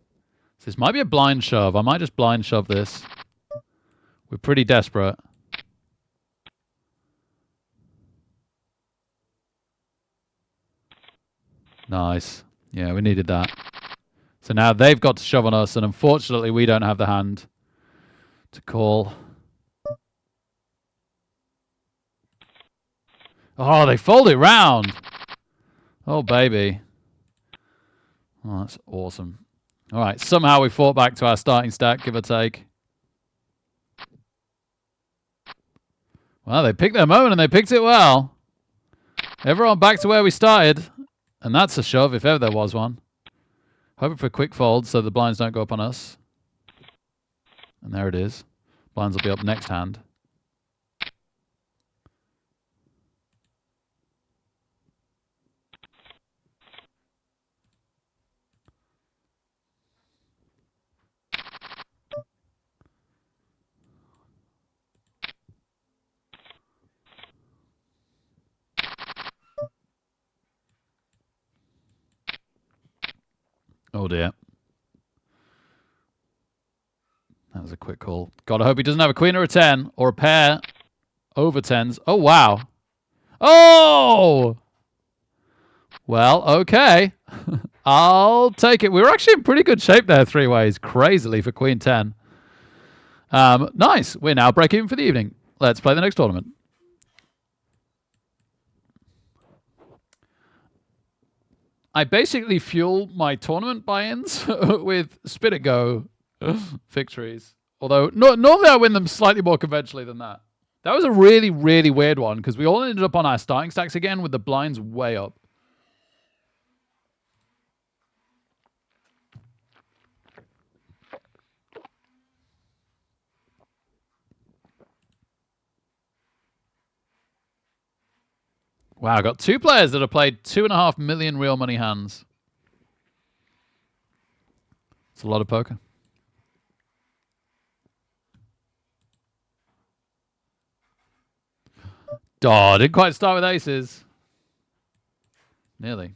So this might be a blind shove. I might just blind shove this. We're pretty desperate. Nice. Yeah, we needed that. So now they've got to shove on us, and unfortunately we don't have the hand to call. Oh, they fold it round. Oh, baby. Oh, that's awesome. All right, somehow we fought back to our starting stack, give or take. Well, they picked their moment, and they picked it well. Everyone back to where we started. And that's a shove, if ever there was one. Hoping for a quick fold so the blinds don't go up on us. And there it is. Blinds will be up next hand. Oh dear. That was a quick call. Gotta hope he doesn't have a queen or a 10 or a pair over 10s. Oh, wow. Oh! Well, okay. I'll take it. We were actually in pretty good shape there, three ways, crazily, for queen 10. Nice. We're now break even for the evening. Let's play the next tournament. I basically fuel my tournament buy-ins with spin and go victories. Although normally I win them slightly more conventionally than that. That was a really, really weird one because we all ended up on our starting stacks again with the blinds way up. Wow, I got two players that have played 2.5 million real money hands. It's a lot of poker. Oh, didn't quite start with aces. Nearly.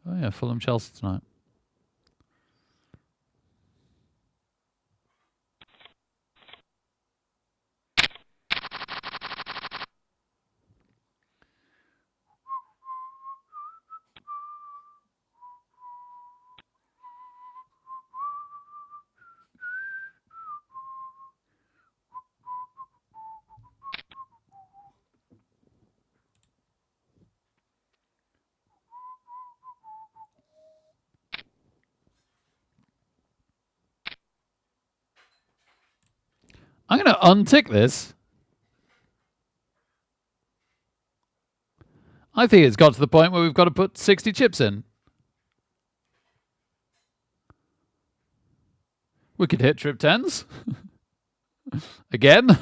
Oh yeah, Fulham Chelsea tonight. I'm going to untick this. I think it's got to the point where we've got to put 60 chips in. We could hit trip 10s. Again.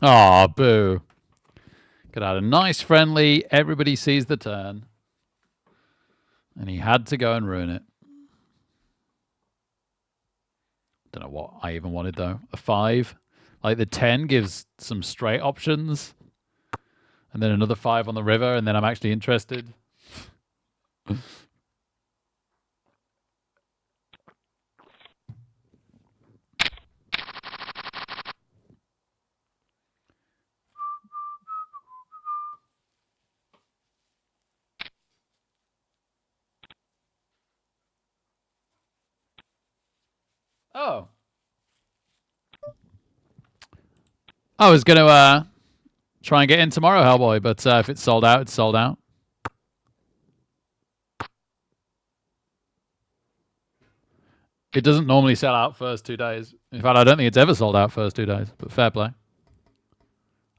Aw, boo. Could have had a nice friendly, everybody sees the turn. And he had to go and ruin it. Don't know what I even wanted, though. A 5. Like, the 10 gives some straight options. And then another 5 on the river, and then I'm actually interested. Oh. I was going to try and get in tomorrow, Hellboy, but if it's sold out, it's sold out. It doesn't normally sell out first 2 days. In fact, I don't think it's ever sold out first 2 days, but fair play.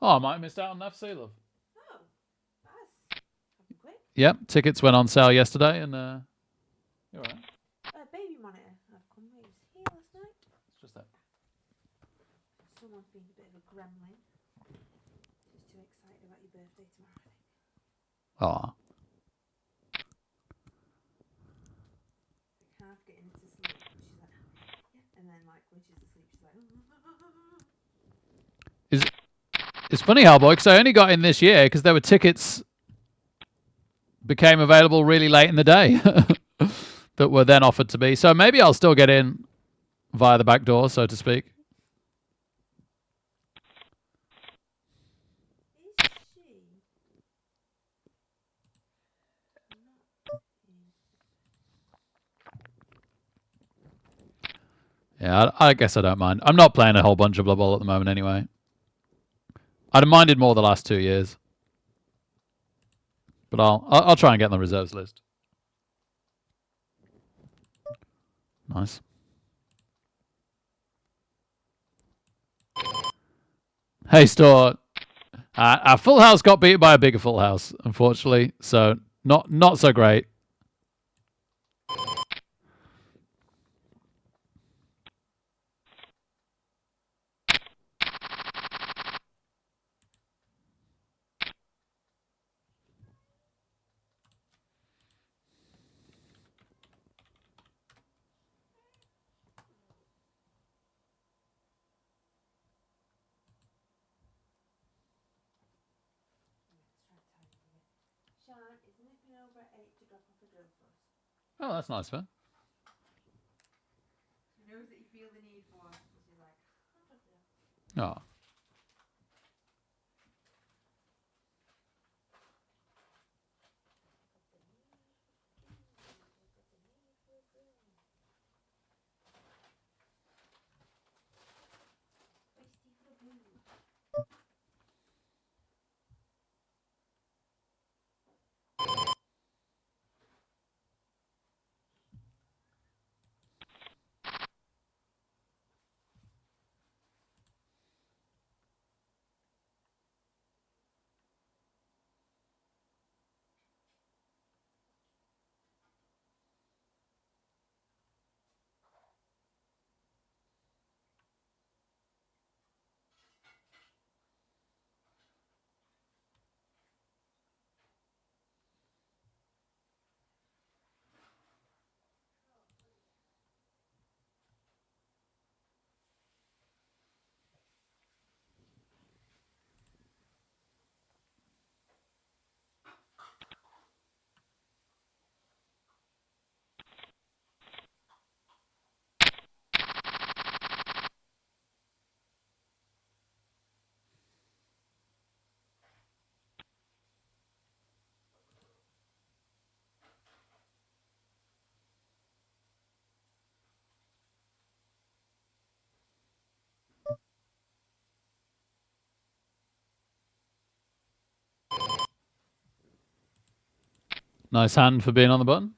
Oh, I might have missed out on that sea love. Oh, that's quick. Yep, tickets went on sale yesterday, and you're right. Baby monitor. I've come here last night. It's just that. Someone's been a bit of a gremlin. Just too excited about your birthday tomorrow, I think. Aw. Like half getting to sleep, and she's like, yeah. And then like when she's asleep, she's like, It's funny, Hellboy, because I only got in this year because there were tickets became available really late in the day that were then offered to me. So maybe I'll still get in via the back door, so to speak. is she? Yeah, I guess I don't mind. I'm not playing a whole bunch of Blood Bowl at the moment anyway. I'd have minded more the last 2 years. But I'll try and get on the reserves list. Nice. Hey, Store. Our full house got beat by a bigger full house, unfortunately. So not so great. Sean is nipping over at 8 to drop off a drill for us. Oh, that's nice, man. She knows that you feel the need for us, so she's like, Oh. Nice hand for being on the button.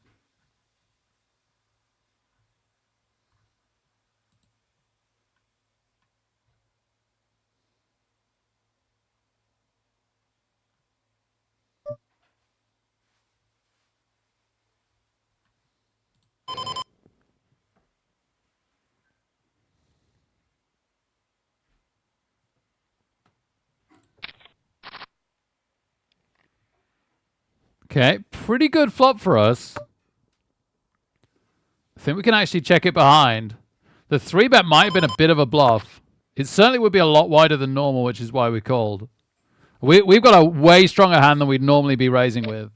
Okay, pretty good flop for us. I think we can actually check it behind. The 3-bet might have been a bit of a bluff. It certainly would be a lot wider than normal, which is why we called. We've got a way stronger hand than we'd normally be raising with.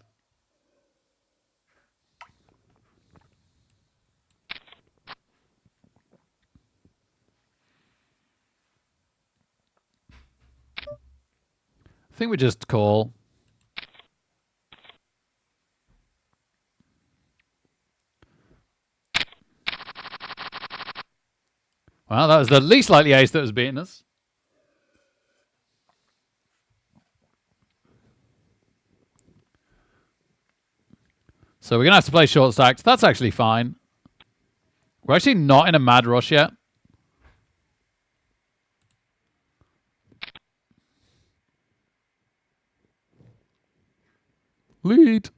I think we just call. Well, that was the least likely ace that was beating us. So we're going to have to play short stacks. That's actually fine. We're actually not in a mad rush yet. Lead.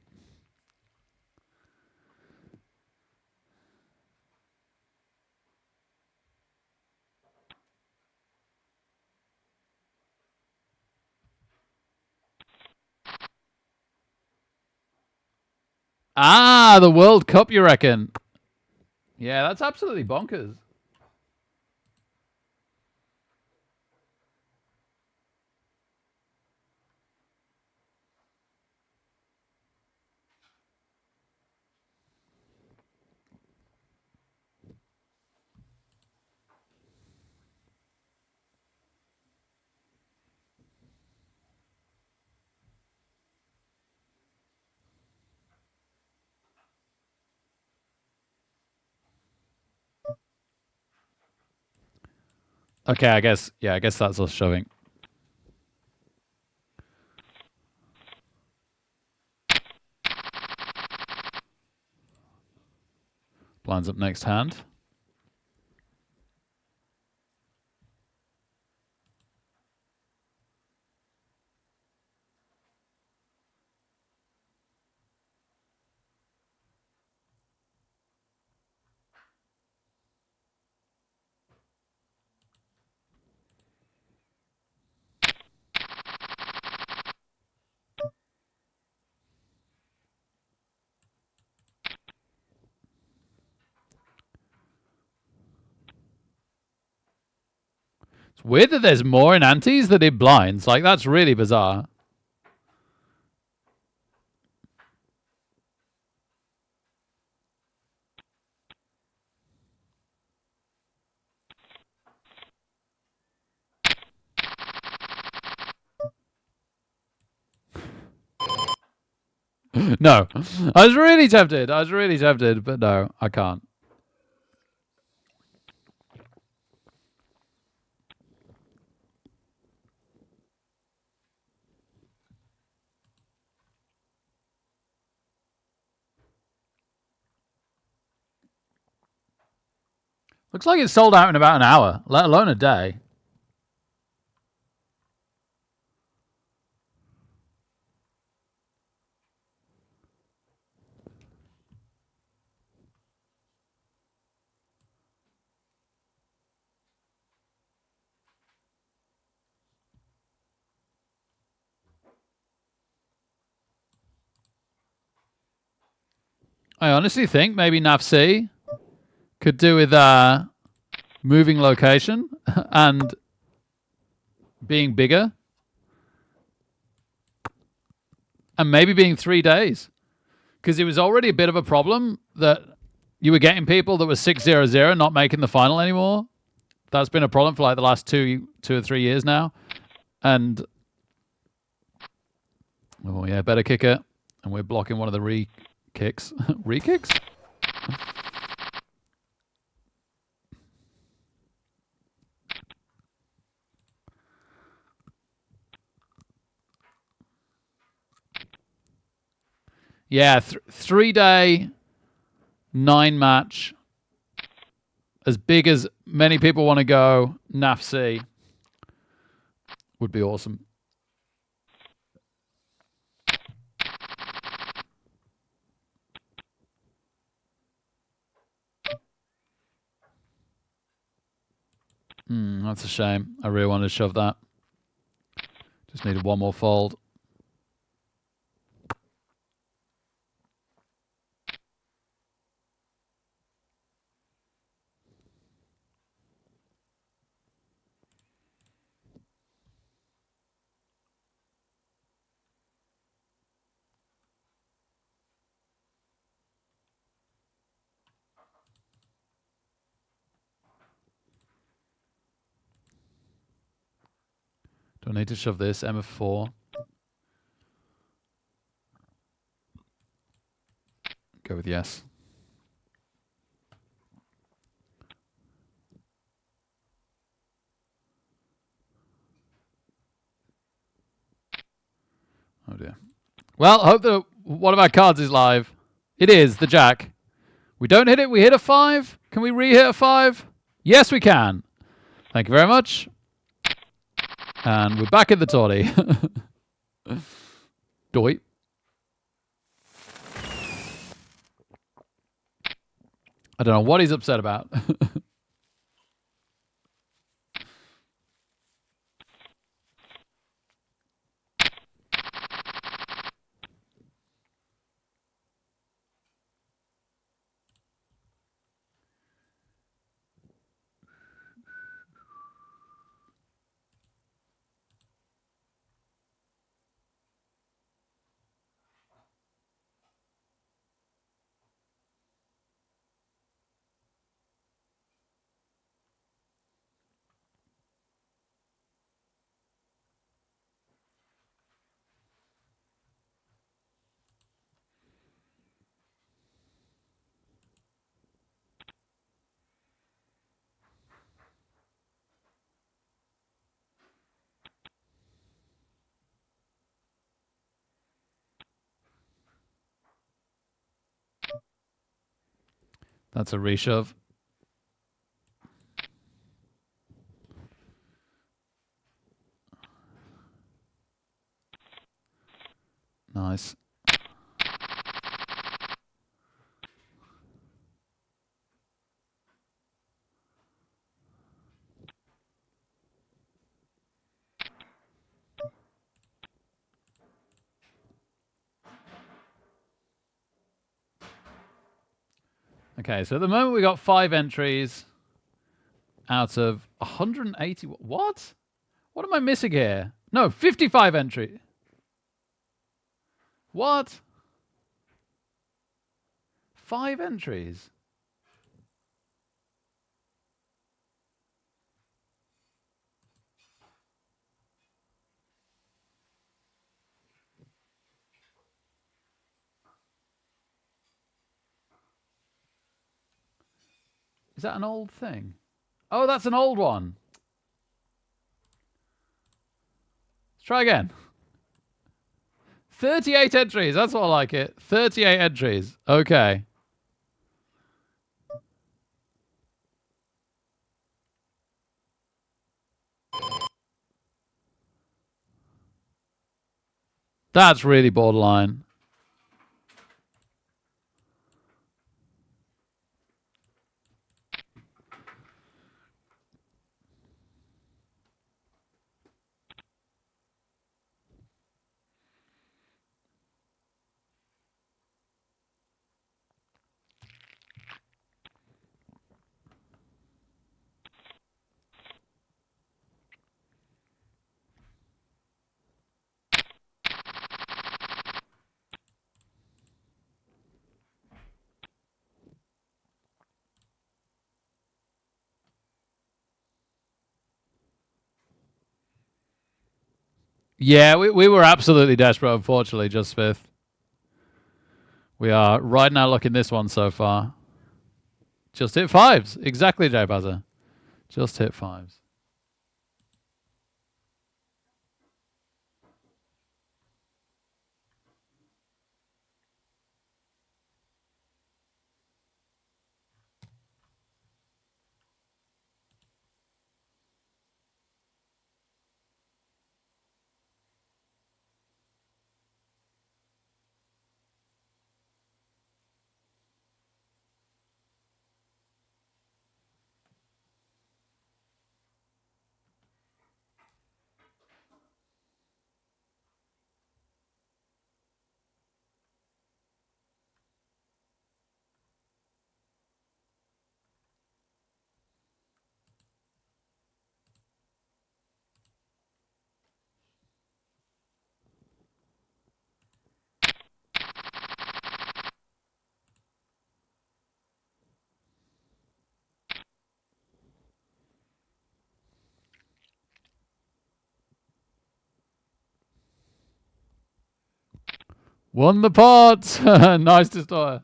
Ah, the World Cup, you reckon? Yeah, that's absolutely bonkers. Okay, I guess that's us shoving. Blinds up next hand. It's weird that there's more in antes than in blinds. Like, that's really bizarre. No. I was really tempted. But no, I can't. Looks like it's sold out in about an hour, let alone a day. I honestly think maybe NAF-C could do with moving location and being bigger. And maybe being 3 days. Because it was already a bit of a problem that you were getting people that were 6-0-0 not making the final anymore. That's been a problem for like the last two or 3 years now. And oh yeah, better kicker. And we're blocking one of the re-kicks. Re-kicks? Yeah, 3-day, 9-match. As big as many people want to go, NAFC would be awesome. That's a shame. I really wanted to shove that. Just needed one more fold. Do I need to shove this? M of 4. Go with yes. Oh dear. Well, I hope that one of our cards is live. It is, the jack. We don't hit it, we hit a 5. Can we re-hit a 5? Yes, we can. Thank you very much. And we're back in the tourney. Doi. I don't know what he's upset about. That's a reshove. Nice. Okay, so at the moment we got 5 entries out of 180. What? What am I missing here? No, 55 entry. What? 5 entries. Is that an old thing? Oh, that's an old one. Let's try again. 38 entries. That's what I like it. 38 entries. Okay. That's really borderline. Yeah, we were absolutely desperate, unfortunately, just fifth. We are right now looking this one so far. Just hit 5s. Exactly, Jay Bazza. Just hit 5s. Won the pot. Nice destroyer.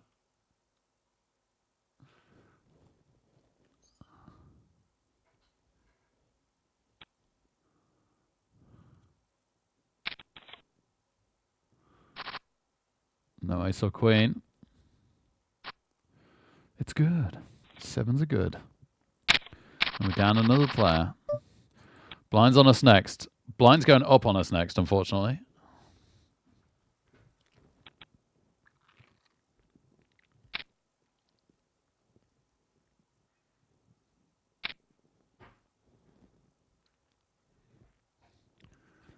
No ace or queen. It's good. Sevens are good. And we're down another player. Blind's on us next. Blind's going up on us next, unfortunately.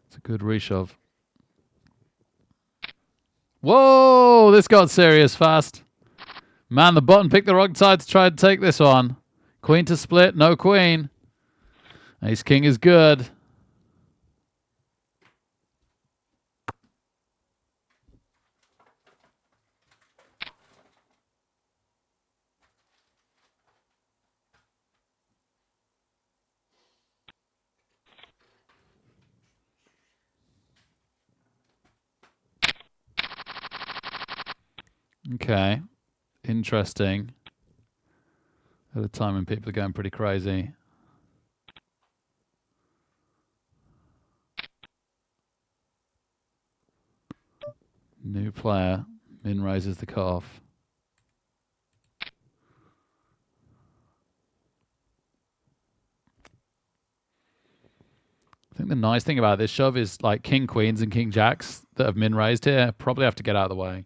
It's a good reshove. Whoa! This got serious fast. Man, the button picked the wrong side to try and take this one. Queen to split, no queen. Ace king is good. Okay. Interesting. At a time when people are going pretty crazy. New player. Min raises the cutoff. I think the nice thing about this shove is like king queens and king jacks that have min raised here probably have to get out of the way.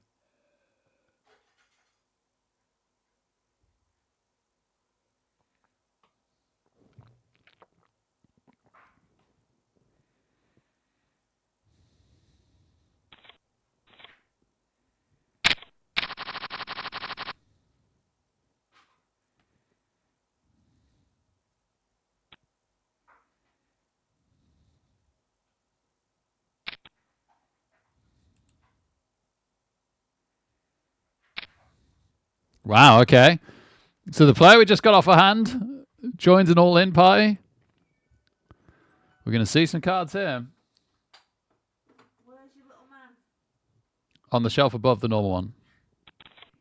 Wow, okay. So the player we just got off a hand joins an all-in party. We're going to see some cards here. Where's your little man? On the shelf above the normal one.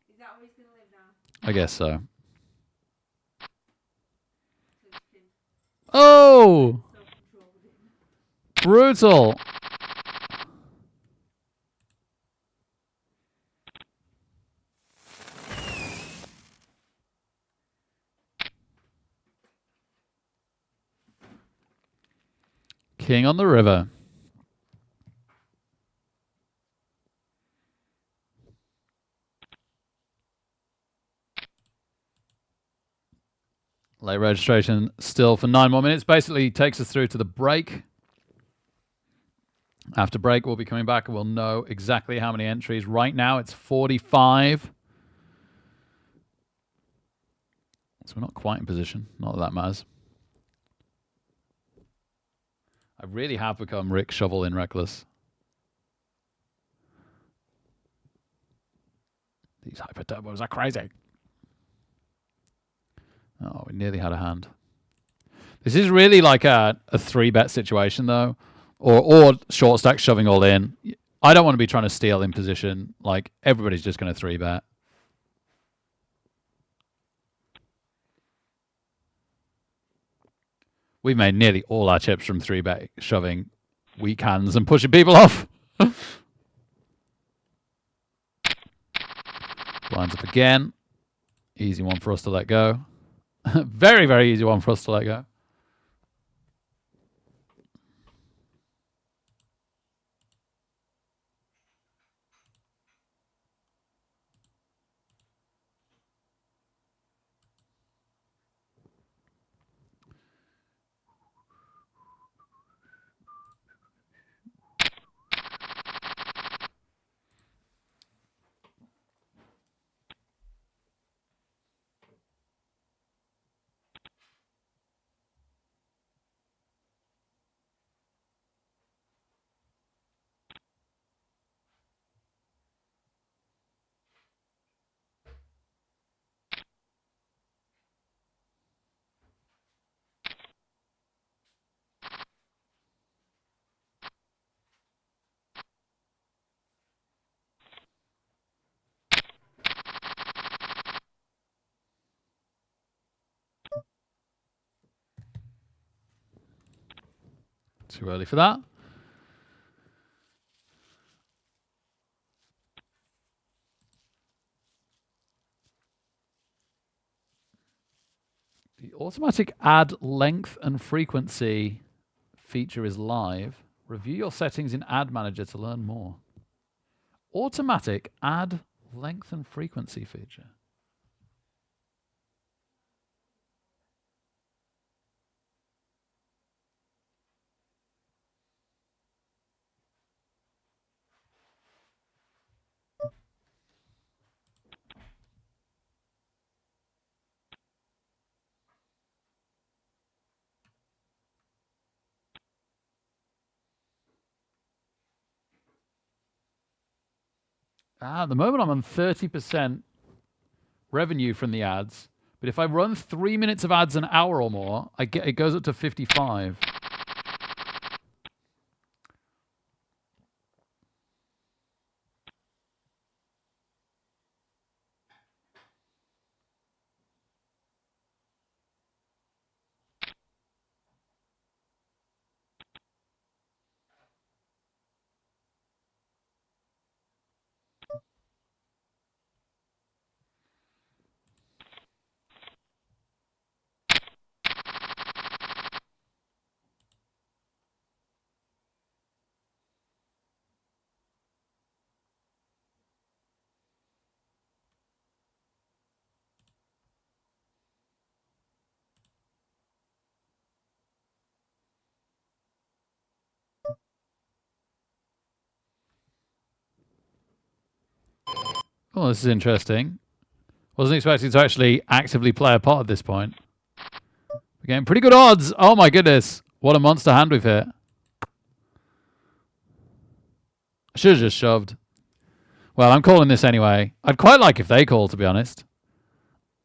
Is that where he's going to live now? I guess so. So you can Oh! self-control with him. Brutal. King on the river. Late registration still for 9 more minutes. Basically takes us through to the break. After break, we'll be coming back and we'll know exactly how many entries. Right now, it's 45. So we're not quite in position. Not that that matters. I really have become Rick Shovel in Reckless. These hyper turbos are crazy. Oh, we nearly had a hand. This is really like a 3-bet situation, though. Or short stack shoving all in. I don't want to be trying to steal in position. Like, everybody's just going to 3-bet. We've made nearly all our chips from 3-bet shoving weak hands and pushing people off. Blinds up again. Easy one for us to let go. Very, very easy one for us to let go. Too early for that. The automatic ad length and frequency feature is live. Review your settings in Ad Manager to learn more. Automatic ad length and frequency feature. At the moment, I'm on 30% revenue from the ads. But if I run 3 minutes of ads an hour or more, it goes up to 55. Oh, this is interesting. Wasn't expecting to actually actively play a pot at this point. We're getting pretty good odds. Oh my goodness. What a monster hand we've hit. I should have just shoved. Well, I'm calling this anyway. I'd quite like if they call, to be honest.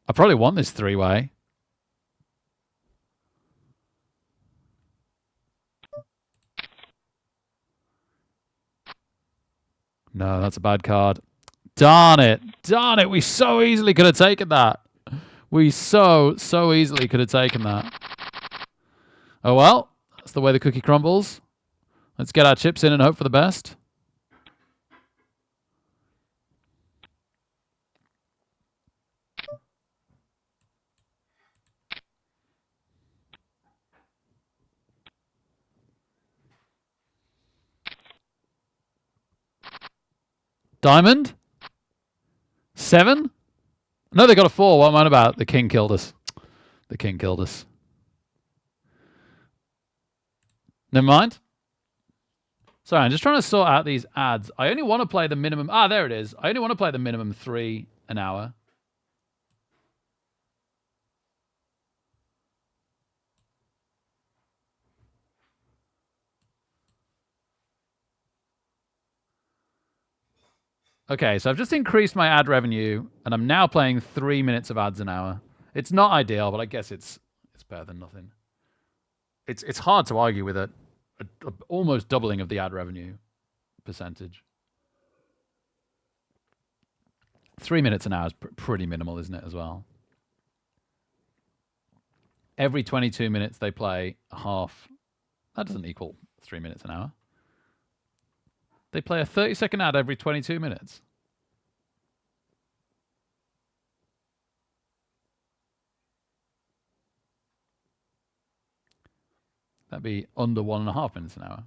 I probably want this three-way. No, that's a bad card. Darn it. Darn it. We so easily could have taken that. We so easily could have taken that. Oh well. That's the way the cookie crumbles. Let's get our chips in and hope for the best. Diamond? 7? No, they got a 4. What am I about? The king killed us. The king killed us. Never mind. Sorry, I'm just trying to sort out these ads. I only want to play the minimum. Ah, there it is. I only want to play the minimum 3 an hour. Okay, so I've just increased my ad revenue, and I'm now playing 3 minutes of ads an hour. It's not ideal, but I guess it's better than nothing. It's hard to argue with a almost doubling of the ad revenue percentage. 3 minutes an hour is pretty minimal, isn't it, as well? Every 22 minutes they play a half. That doesn't equal 3 minutes an hour. They play a 30-second ad every 22 minutes. That'd be under 1.5 minutes an hour.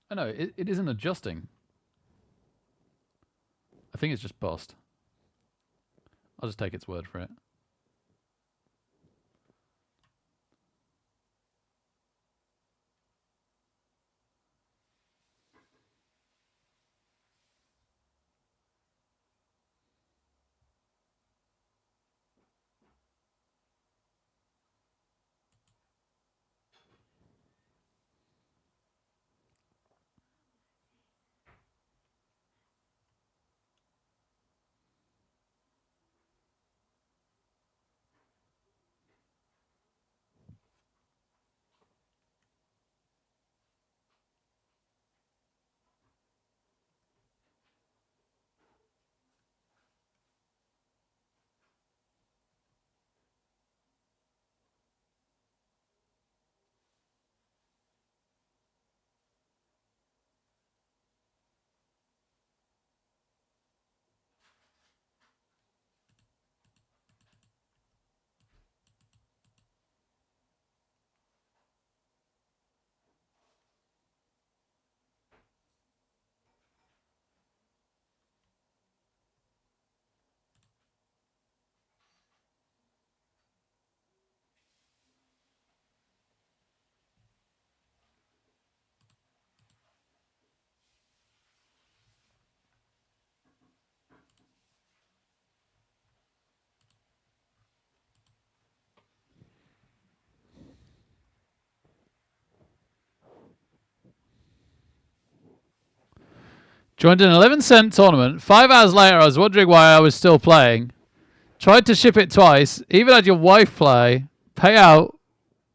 Oh no, it isn't adjusting. I think it's just bust. I'll just take its word for it. Joined an 11-cent tournament. 5 hours later, I was wondering why I was still playing. Tried to ship it twice. Even had your wife play. Payout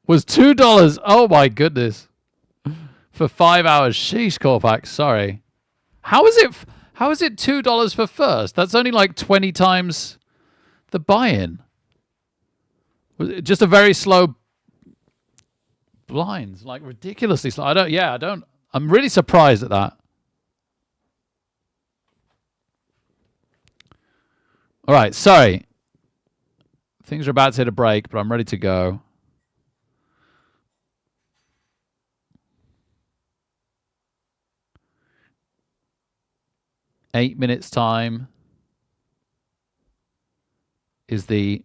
was $2. Oh my goodness. For 5 hours. Sheesh, Corpax. Sorry. How is it? How is it $2 for first? That's only like 20 times the buy-in. Was it just a very slow blinds, like ridiculously slow. I don't. I'm really surprised at that. All right, sorry. Things are about to hit a break, but I'm ready to go. Eight minutes time is the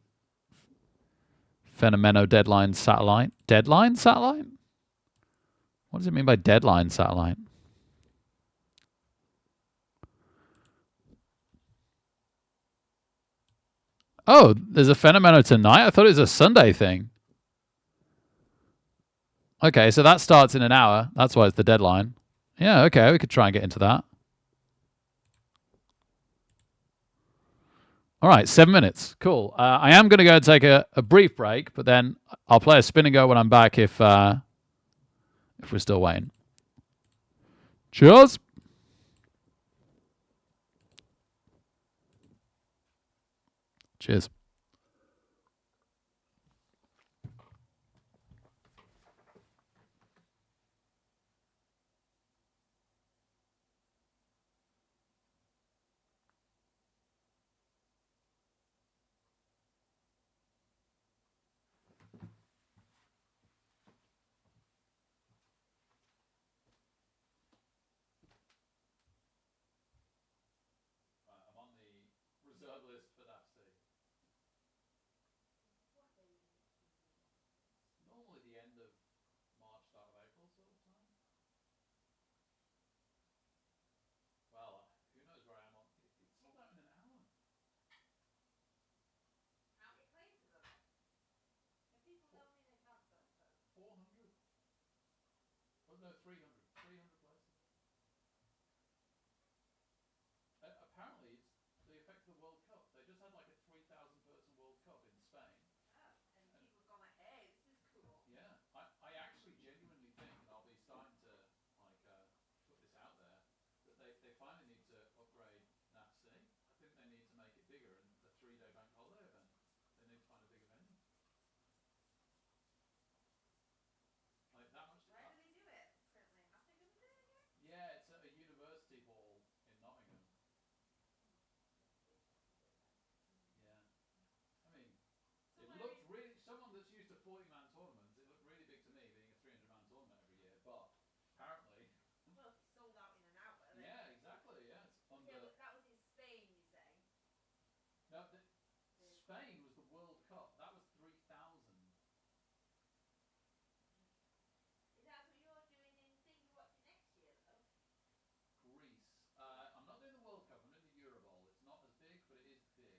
Fenomeno deadline satellite. Deadline satellite? What does it mean by deadline satellite? Oh, there's a Fenomeno tonight? I thought it was a Sunday thing. Okay, so that starts in an hour. That's why it's the deadline. Yeah, okay, we could try and get into that. All right, 7 minutes. Cool. I am going to go and take a brief break, but then I'll play a spin and go when I'm back if we're still waiting. Cheers. Cheers. I'm on the reserve list for WC. Normally the end of March, start of April sort of time. Well, who knows where I am on. It's sold out in an hour. How many places are there? Have people told me they can't go? 400. Oh, no, 300. 300 places. Apparently, it's the effect of the World Cup. They just had like a 3,000 person World Cup in Spain. Oh, and people have gone like, hey, this is cool. Yeah, I actually genuinely think, and I'll be starting to like put this out there, that they finally need to upgrade NAFC. I think they need to make it bigger, and a 3-day bank holiday event. They need to find a bigger venue. Like that much. Where do they do it? It's currently in Nottingham, is it again? Yeah, it's at a university hall in Nottingham. Yeah, I mean, it Somewhere looked in really. Someone that's used to 40-man tournaments, it looked really big to me, being a 300-man tournament every year. But apparently, well, if it's sold out in an hour, then yeah, exactly. Yeah, it's under. okay, but that was in Spain, you say? No, Spain was the World Cup. That was 3,000. Is that what you're doing in thing? What's it next year though? Greece. I'm not doing the World Cup. I'm doing the Euro Bowl. It's not as big, but it is big.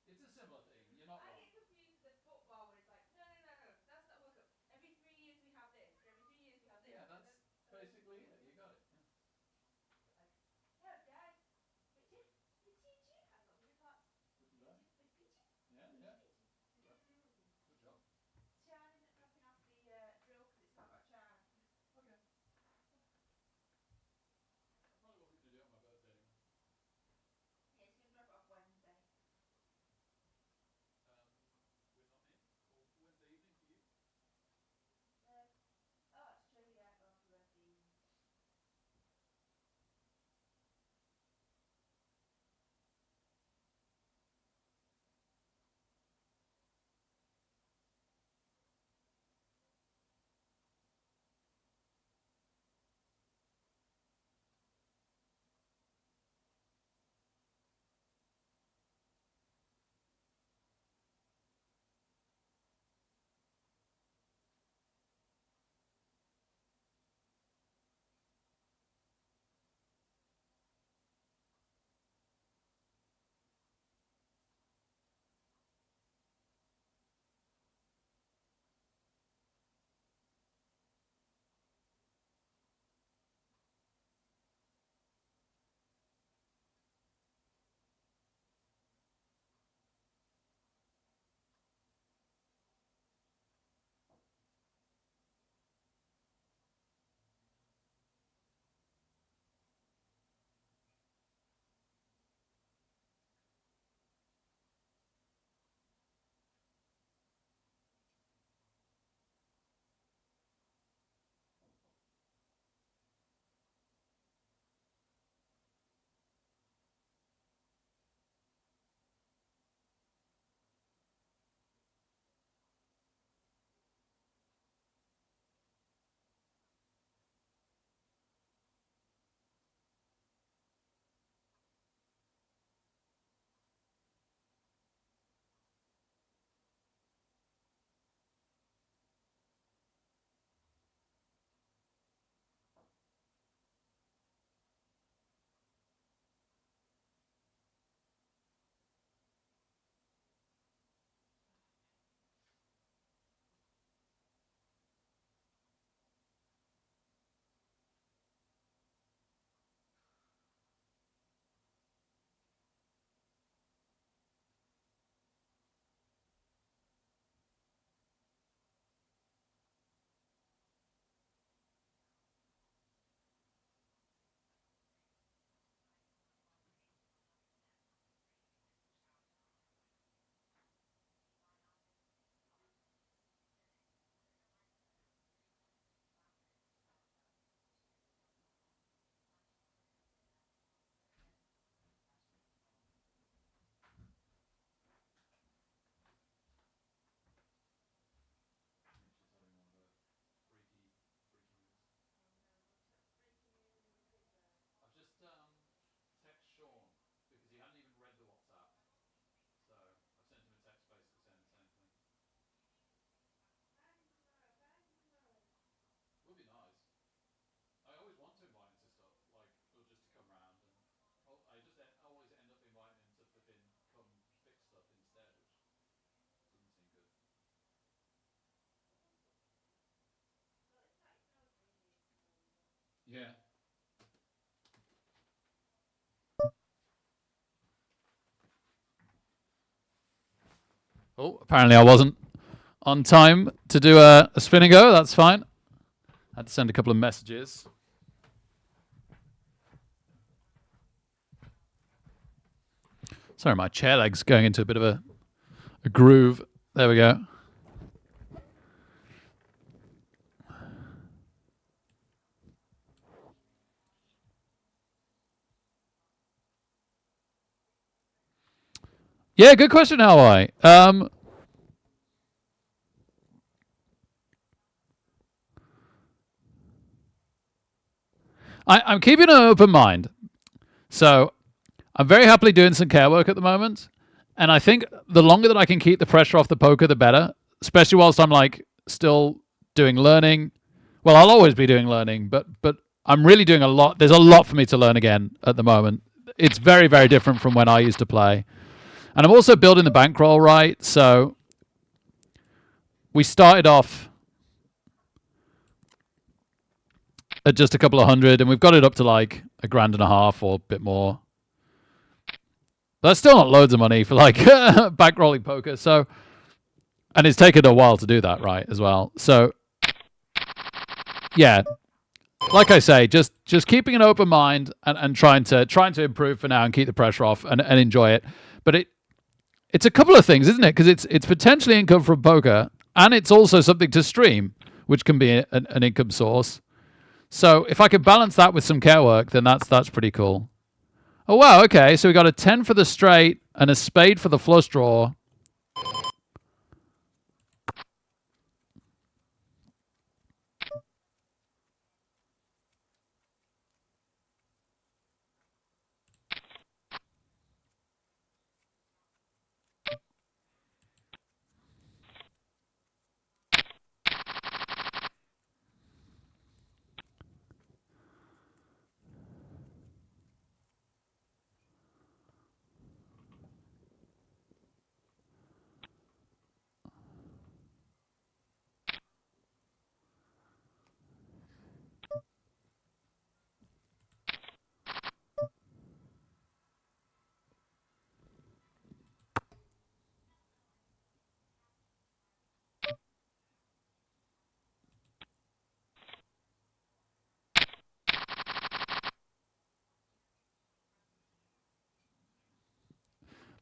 It's a similar thing. You're not I wrong. get confused with the football when it's like, no, no, no, no, that's not World Cup. Every 3 years we have this. Every 3 years we have this. Yeah, And that's then, basically it. You got it. Yeah. like, no, Dad. Richard, Richard. I got really hot. Guten Tag. Richard. Yeah, yeah. Good job. Chan isn't dropping off the drill because it's not got Chan. Okay. I probably wasn't going to do it on my birthday anyway. Yeah, he's going to drop it off Wednesday. We're not in. Or Wednesday evening for you? Oh, it's true, yeah, going off for Wednesday evening. Yeah. Oh, apparently I wasn't on time to do a spin and go. That's fine. I had to send a couple of messages. Sorry, my chair leg's going into a bit of a groove. There we go. Yeah, good question, Hawaii. I'm keeping an open mind. So I'm very happily doing some care work at the moment. And I think the longer that I can keep the pressure off the poker, the better. Especially whilst I'm like still doing learning. Well, I'll always be doing learning, but I'm really doing a lot. There's a lot for me to learn again at the moment. It's very, very different from when I used to play. And I'm also building the bankroll right. So we started off at just a couple of hundred, and we've got it up to like $1,500 or a bit more. But that's still not loads of money for like bankrolling poker. So, and it's taken a while to do that, right, as well. So, yeah, like I say, just keeping an open mind and trying to improve for now and keep the pressure off and enjoy it. But it's a couple of things, isn't it? Because it's potentially income from poker, and it's also something to stream, which can be an income source. So if I could balance that with some care work, then that's pretty cool. Oh wow, okay, so we got a 10 for the straight and a spade for the flush draw.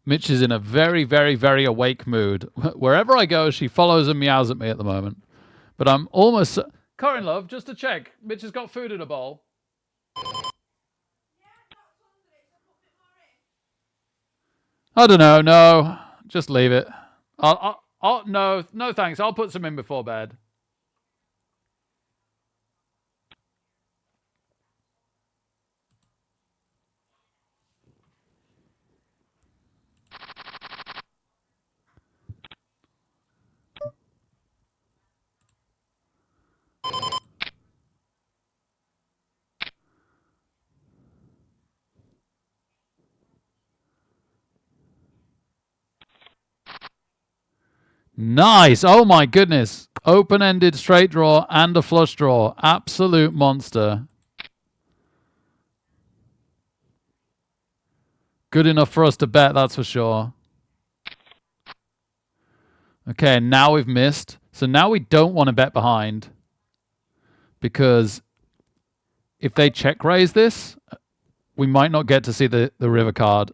Mitch is in a very, very, very awake mood. Wherever I go, she follows and meows at me at the moment. But I'm almost... Corin, love, just to check. Mitch has got food in a bowl. I don't know. No, just leave it. No, thanks. I'll put some in before bed. Nice. Oh my goodness. Open-ended straight draw and a flush draw. Absolute monster. Good enough for us to bet, that's for sure. Okay, now we've missed. So now we don't want to bet behind. Because if they check raise this, we might not get to see the river card.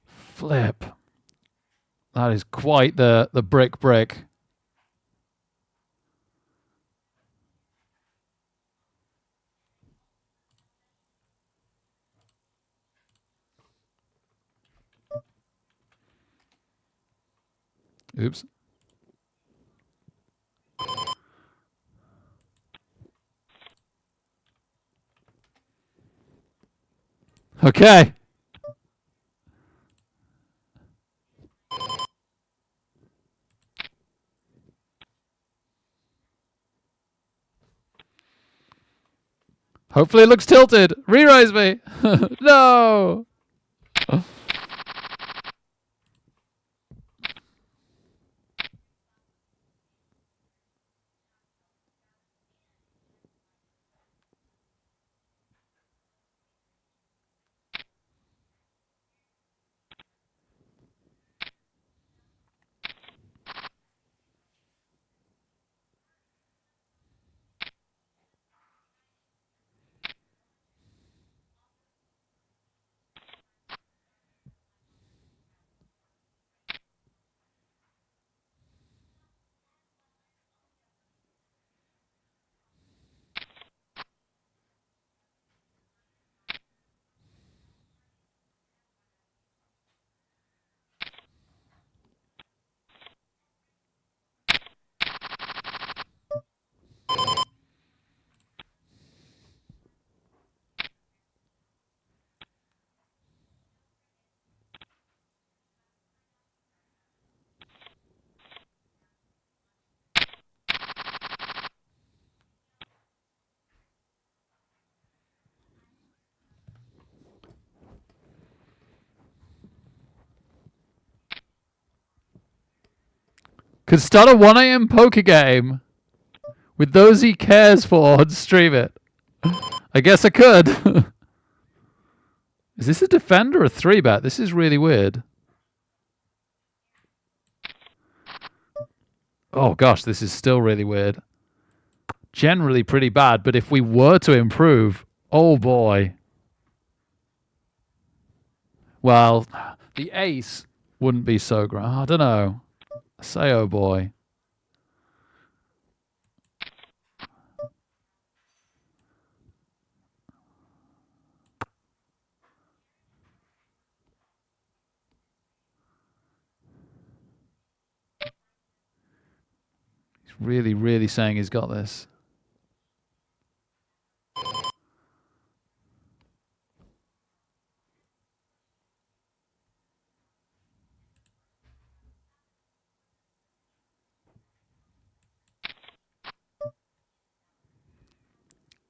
Flip. That is quite the brick. Oops. Okay. Hopefully it looks tilted. Re-raise me. No. Could start a 1 a.m. poker game with those he cares for and stream it. I guess I could. Is this a defend or a 3-bet? This is really weird. Oh gosh, this is still really weird. Generally pretty bad, but if we were to improve, oh boy. Well, the ace wouldn't be so great. I don't know. I say oh boy. He's really, really saying he's got this.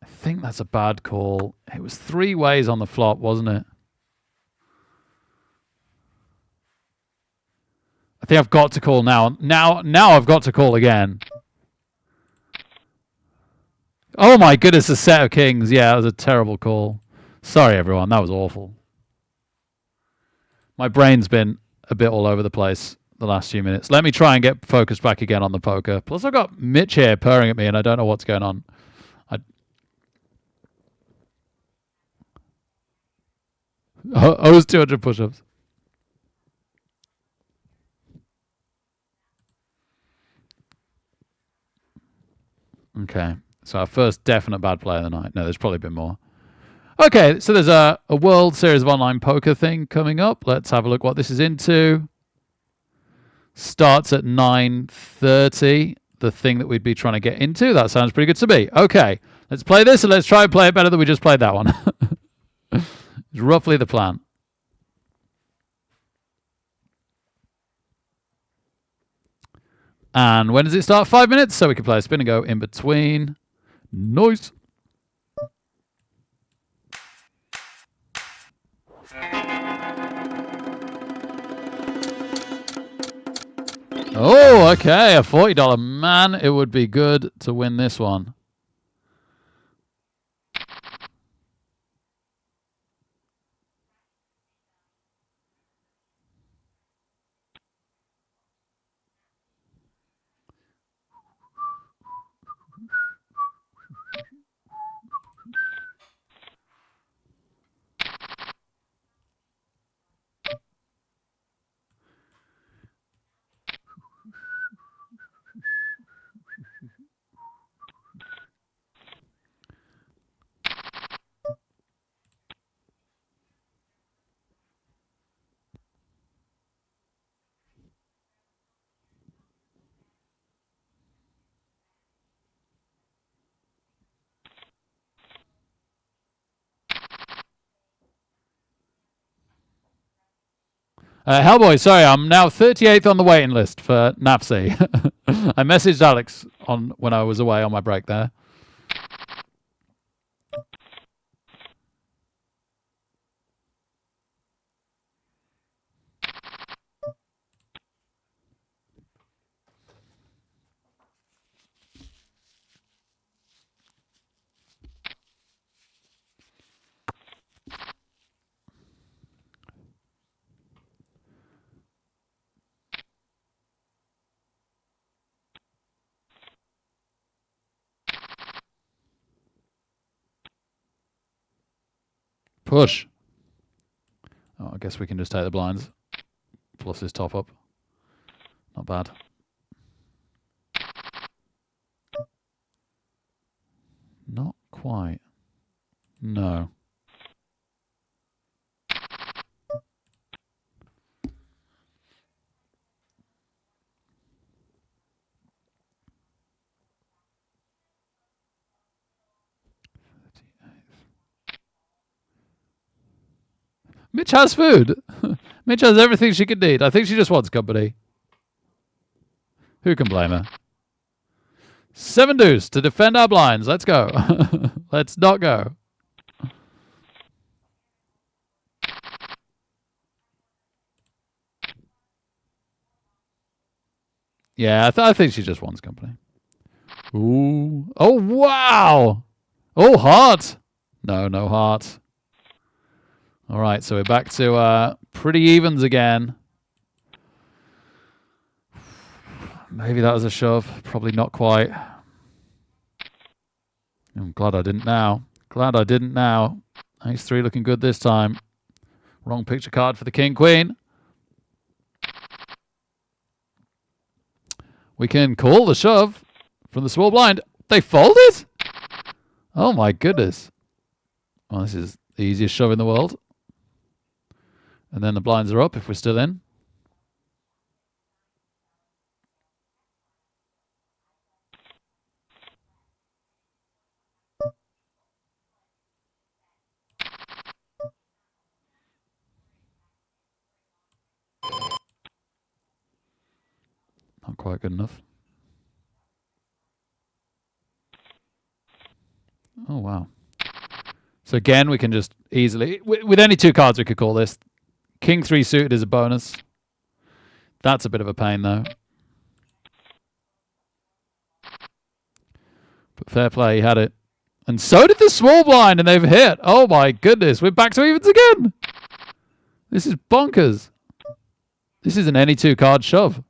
I think that's a bad call. It was 3 ways on the flop, wasn't it? I think I've got to call now. Now I've got to call again. Oh my goodness, a set of kings. Yeah, that was a terrible call. Sorry, everyone. That was awful. My brain's been a bit all over the place the last few minutes. Let me try and get focused back again on the poker. Plus, I've got Mitch here purring at me, and I don't know what's going on. I was 200 push-ups. Okay. So our first definite bad play of the night. No, there's probably been more. Okay, so there's a World Series of Online Poker thing coming up. Let's have a look what this is into. Starts at 9:30. The thing that we'd be trying to get into. That sounds pretty good to me. Okay, let's play this and let's try and play it better than we just played that one. It's roughly the plan. And when does it start? 5 minutes, so we can play a spin and go in between. Nice. Oh, okay, a $40. Man, it would be good to win this one. Hellboy, sorry, I'm now 38th on the waiting list for NAFC. I messaged Alex on when I was away on my break there. Push. Oh, I guess we can just take the blinds. Plus his top up. Not bad. Not quite. No. Mitch has food. Mitch has everything she could need. I think she just wants company. Who can blame her? 7 deuce to defend our blinds. Let's go. Let's not go. Yeah, I think she just wants company. Ooh. Oh, wow. Oh, heart. No heart. All right, so we're back to pretty evens again. Maybe that was a shove. Probably not quite. I'm glad I didn't now. Glad I didn't now. Ace 3 looking good this time. Wrong picture card for the king queen. We can call the shove from the small blind. They folded? Oh my goodness. Well, this is the easiest shove in the world. And then the blinds are up if we're still in. Not quite good enough. Oh, wow. So again, we can just easily... With any two cards, we could call this. King 3 suited is a bonus. That's a bit of a pain, though. But fair play, he had it. And so did the small blind, and they've hit. Oh, my goodness. We're back to evens again. This is bonkers. This is an any two card shove.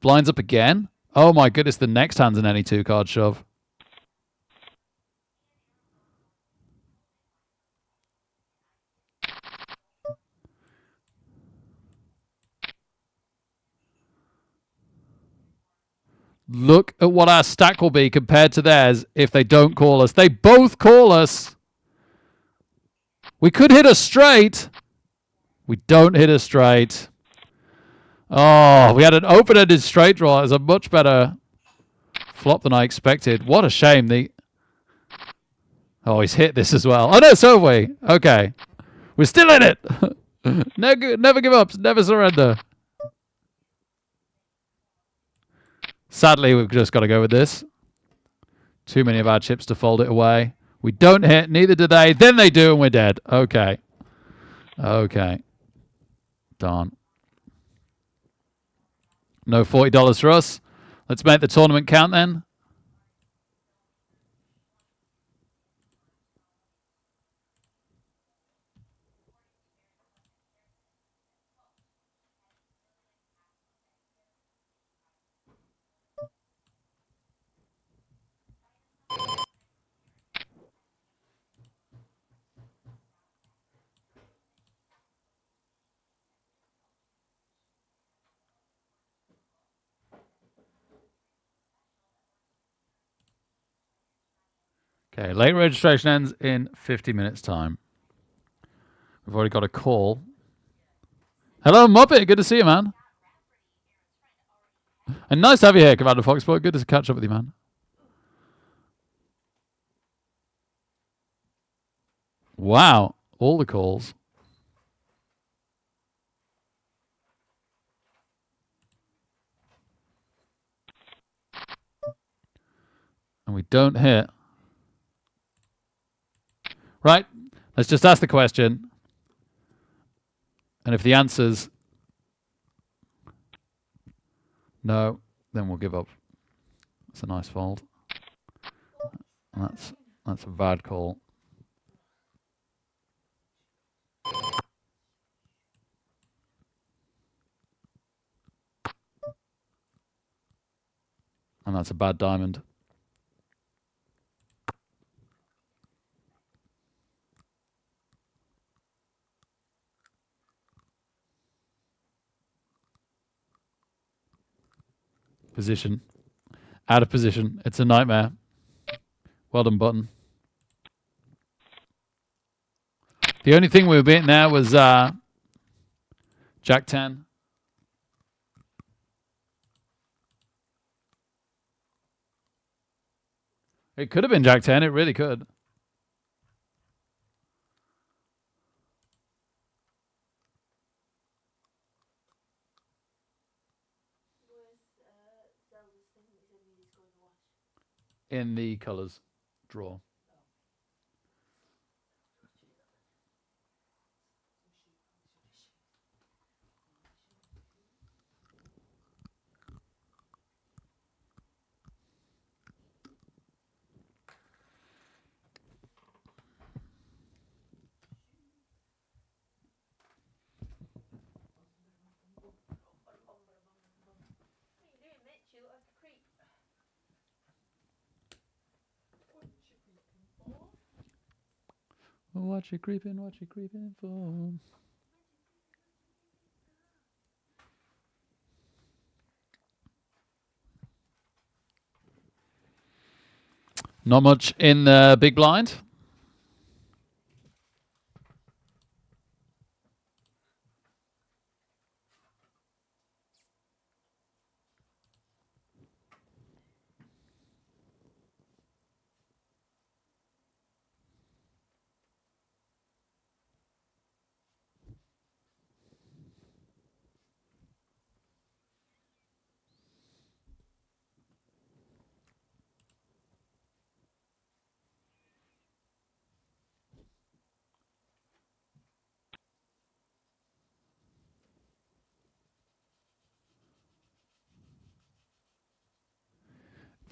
Blinds up again. Oh my goodness, the next hand's an any two card shove. Look at what our stack will be compared to theirs if they don't call us. They both call us. We could hit a straight. We don't hit a straight. Oh, we had an open-ended straight draw. It was a much better flop than I expected. What a shame. Oh, he's hit this as well. Oh, no, so have we. Okay. We're still in it. Never give up. Never surrender. Sadly, we've just got to go with this. Too many of our chips to fold it away. We don't hit. Neither do they. Then they do, and we're dead. Okay. Okay. Darn. No $40 for us. Let's make the tournament count then. Okay, late registration ends in 50 minutes' time. We've already got a call. Hello, Muppet. Good to see you, man. And nice to have you here, Commander Foxport. Good to catch up with you, man. Wow, all the calls. And we don't hit. Right, let's just ask the question. And if the answer's no, then we'll give up. That's a nice fold. And that's a bad call. And that's a bad diamond. Position. Out of position. It's a nightmare. Well done, button. The only thing we were beating there was Jack 10. It could have been Jack 10. It really could. In the colours draw. What you creeping for? Not much in the big blind.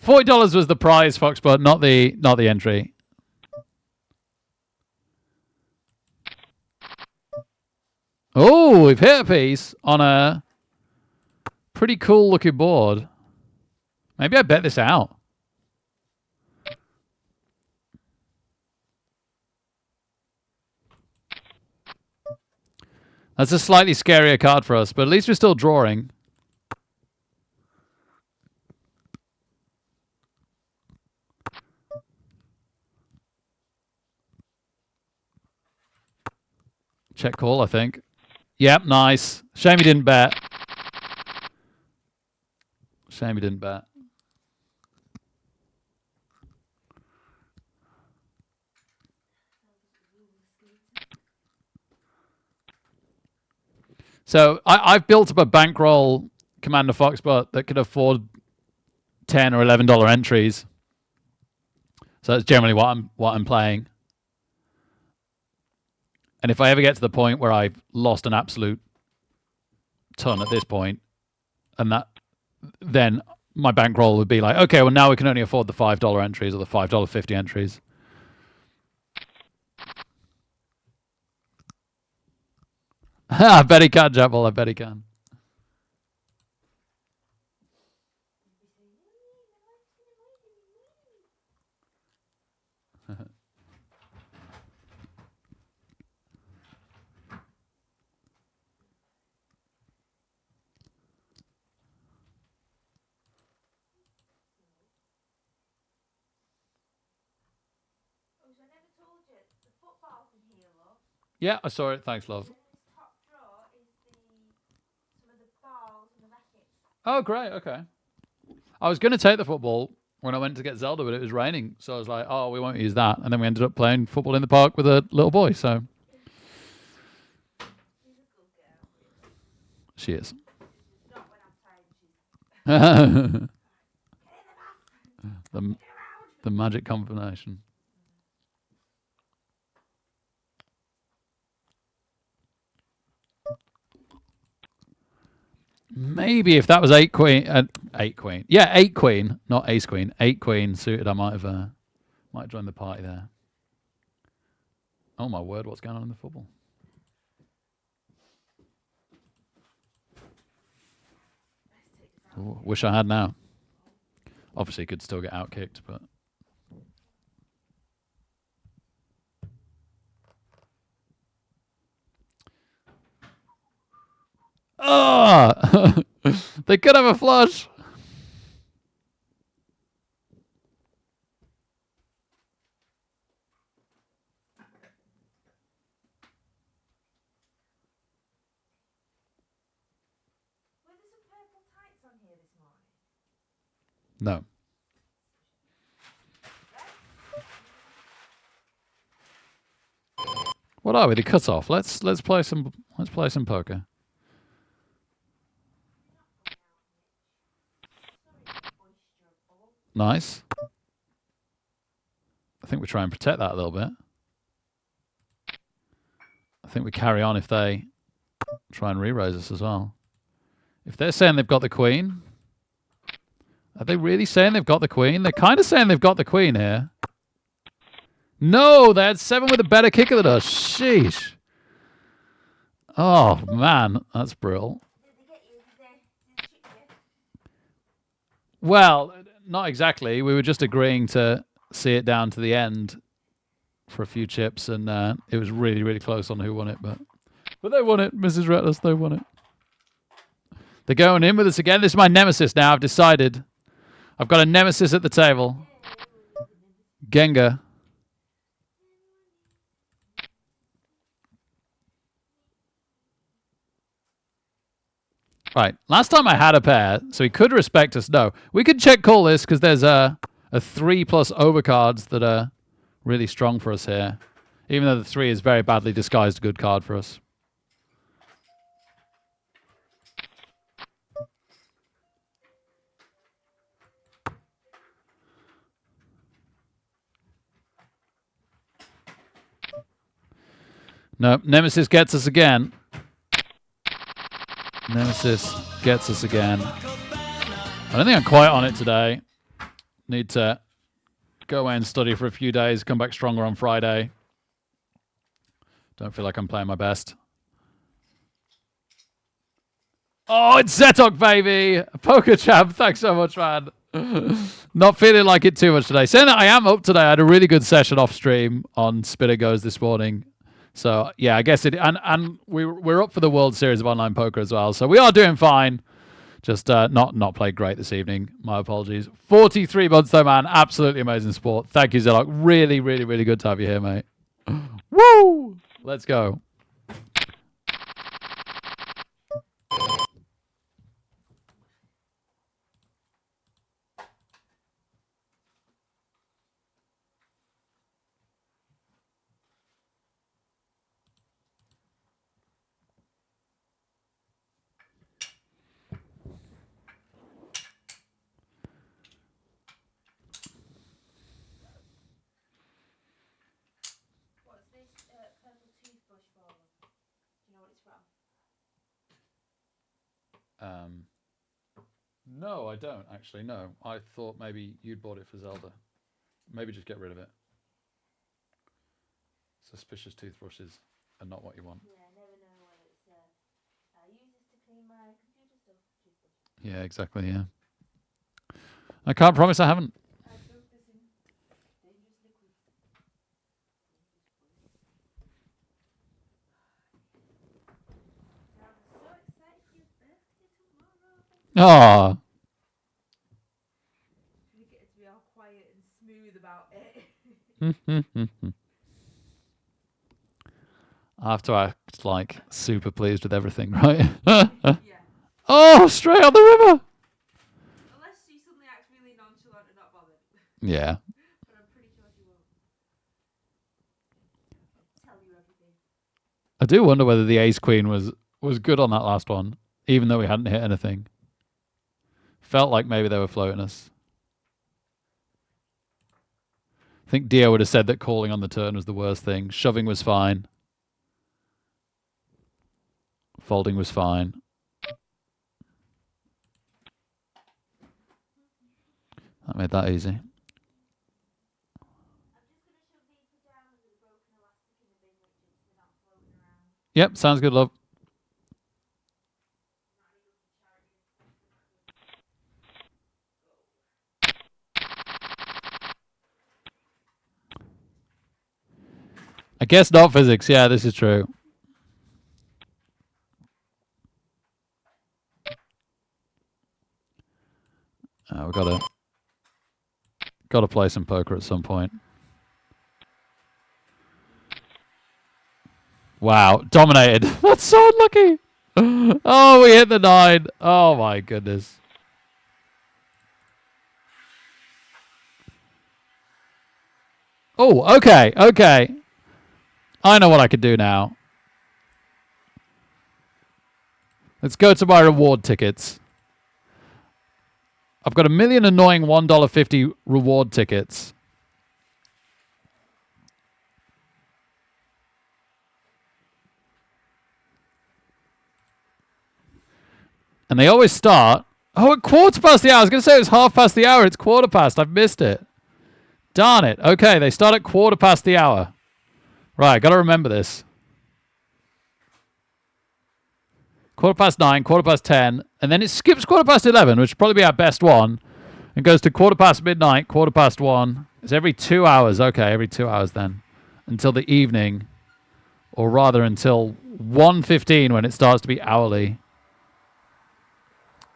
$40 was the prize, Foxbot, not the entry. Oh, we've hit a piece on a pretty cool looking board. Maybe I bet this out. That's a slightly scarier card for us, but at least we're still drawing. Check call, I think. Yep, nice. Shame he didn't bet. Shame he didn't bet. So I've built up a bankroll, Commander Foxbot, that could afford $10 or $11 entries. So that's generally what I'm playing. And if I ever get to the point where I've lost an absolute ton at this point, and then my bankroll would be like, okay, well now we can only afford the $5 entries or the $5.50 entries. I bet he can, Jabble. I bet he can. Yeah, I saw it. Thanks, love. Oh, great. Okay. I was going to take the football when I went to get Zelda, but it was raining. So I was like, oh, we won't use that. And then we ended up playing football in the park with a little boy. So she is. the magic combination. Maybe if that was 8 queen, yeah, 8 queen, not ace queen, 8 queen suited, I might have joined the party there. Oh my word, what's going on in the football? Ooh, wish I had now. Obviously, could still get outkicked, but. Oh! They could have a flush. No. What are we? The cutoff. Let's play some poker. Nice. I think we try and protect that a little bit. I think we carry on if they try and re-raise us as well. If they're saying they've got the queen, are they really saying they've got the queen? They're kind of saying they've got the queen here. No, they had 7 with a better kicker than us. Sheesh. Oh, man, that's brutal. Well, not exactly. We were just agreeing to see it down to the end for a few chips, and it was really, really close on who won it. But they won it, Mrs. Reckless. They won it. They're going in with us again. This is my nemesis now. I've decided. I've got a nemesis at the table. Gengar. Right. Last time I had a pair, so he could respect us. No. We could check call this because there's a 3+ overcards that are really strong for us here. Even though the 3 is very badly disguised a good card for us. No, Nemesis gets us again. Nemesis gets us again. I don't think I'm quite on it today. Need to go away and study for a few days, come back stronger on Friday. Don't feel like I'm playing my best. Oh, it's Zetok, baby! Poker champ, thanks so much, man. Not feeling like it too much today. Saying that I am up today. I had a really good session off stream on Spinner Goes this morning. So, yeah, I guess it... And we're up for the World Series of Online Poker as well. So we are doing fine. Just not played great this evening. My apologies. 43 months, though, man. Absolutely amazing sport. Thank you, Zedok. Really, really, really good to have you here, mate. Woo! Let's go. What's this purple toothbrush for? Do you know what it's from? No, I don't, actually. No. I thought maybe you'd bought it for Zelda. Maybe just get rid of it. Suspicious toothbrushes are not what you want. Yeah, I never know when it's. I use this to clean my computer stuff. Toothbrush. Yeah, exactly, yeah. I can't promise I haven't. I soak this in dangerous liquid. I'm so excited for your birthday tomorrow. Ah, We get it to be all quiet and smooth about it. I have to act like super pleased with everything, right? Yeah. Oh, straight on the river. Unless she suddenly acts really nonchalant and not bothered. Yeah. But I'm pretty sure she won't. Tell you everything. I do wonder whether the ace queen was good on that last one, even though we hadn't hit anything. Felt like maybe they were floating us. I think Dio would have said that calling on the turn was the worst thing. Shoving was fine. Folding was fine. That made that easy. I'm just going to shove these pajamas with a broken elastic in the bin, Richard, so they're not floating around. Yep, sounds good, love. I guess not physics. Yeah, this is true. We've got to play some poker at some point. Wow, dominated. That's so unlucky. Oh, we hit the 9. Oh my goodness. Oh, okay, okay. I know what I could do now. Let's go to my reward tickets. I've got a million annoying $1.50 reward tickets. And they always start... Oh, at quarter past the hour. I was going to say it was half past the hour. It's quarter past. I've missed it. Darn it. Okay, they start at quarter past the hour. Right, got to remember this. Quarter past 9, quarter past 10, and then it skips quarter past 11, which would probably be our best one, and goes to quarter past midnight, quarter past 1. It's every 2 hours. Okay, every 2 hours then. until the evening, or rather until 1:15 when it starts to be hourly.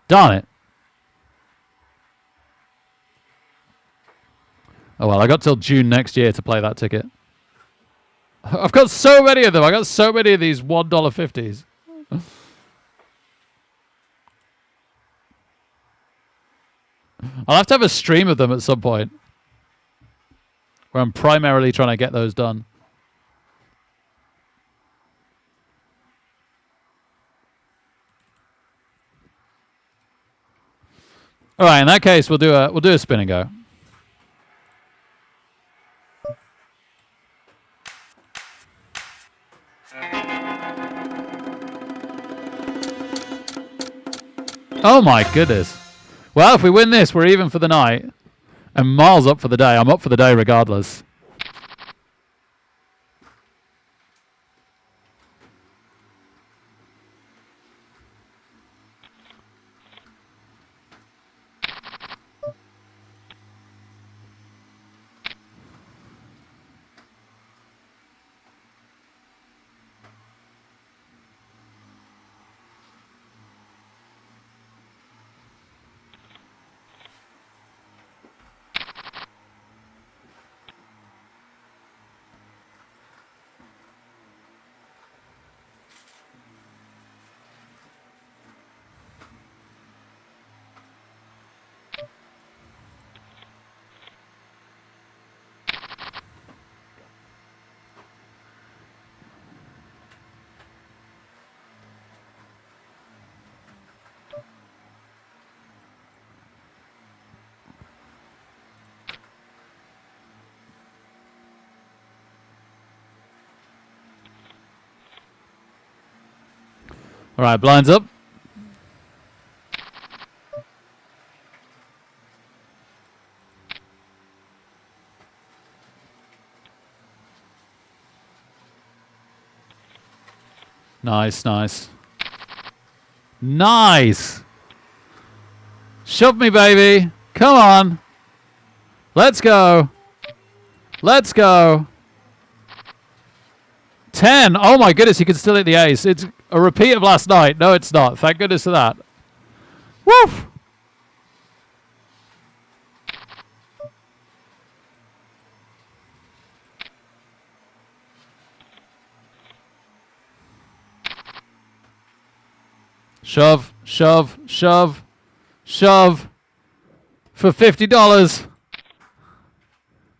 Darn it. Oh well, I got till June next year to play that ticket. I've got so many of them. I got so many of these $1.50s. I'll have to have a stream of them at some point where I'm primarily trying to get those done. All right, in that case, we'll do a spin and go. Oh my goodness. Well, if we win this, we're even for the night. And Miles up for the day. I'm up for the day regardless. All right, blinds up. Nice, nice. Nice! Shove me, baby. Come on. Let's go. Let's go. 10. Oh my goodness, he can still hit the ace. It's a repeat of last night. No, it's not. Thank goodness for that. Woof! Shove, shove, shove, shove. For $50.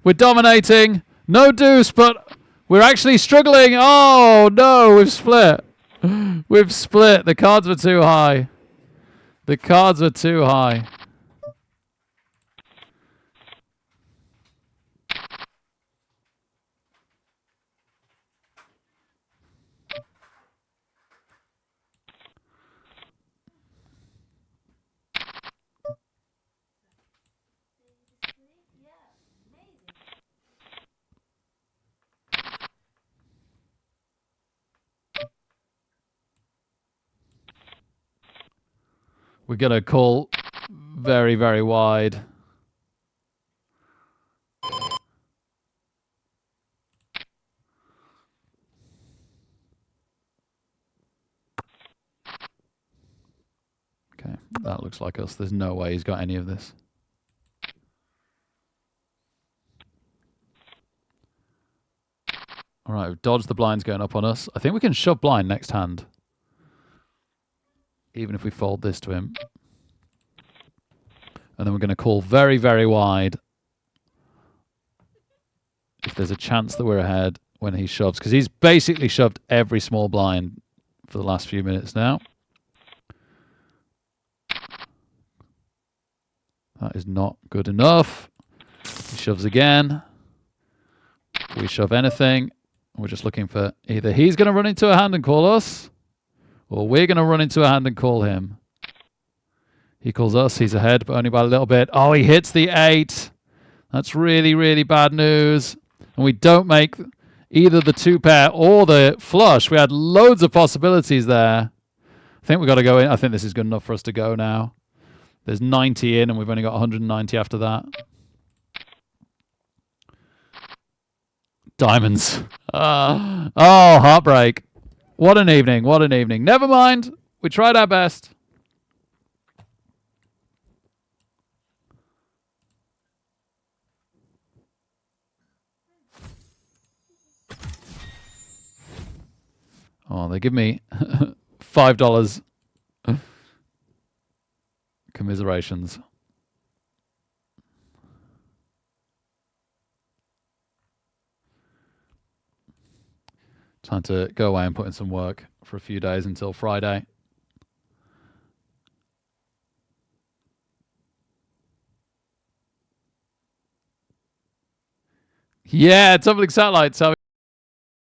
We're dominating. No deuce, but we're actually struggling. Oh, no, we've split. We've split. The cards were too high. The cards were too high. We're going to call very, very wide. Okay, that looks like us. There's no way he's got any of this. All right, we've dodged the blinds going up on us. I think we can shove blind next hand. Even if we fold this to him. And then we're going to call very, very wide. If there's a chance that we're ahead when he shoves. Because he's basically shoved every small blind for the last few minutes now. That is not good enough. He shoves again. We shove anything. We're just looking for either he's going to run into a hand and call us, or we're going to run into a hand and call him. He calls us. He's ahead, but only by a little bit. Oh, he hits the 8. That's really, really bad news. And we don't make either the 2 pair or the flush. We had loads of possibilities there. I think we've got to go in. I think this is good enough for us to go now. There's 90 in, and we've only got 190 after that. Diamonds. Oh, heartbreak. What an evening. What an evening. Never mind. We tried our best. Oh, they give me $5 commiserations. Time to go away and put in some work for a few days until Friday. Yeah, Tumbling Satellites.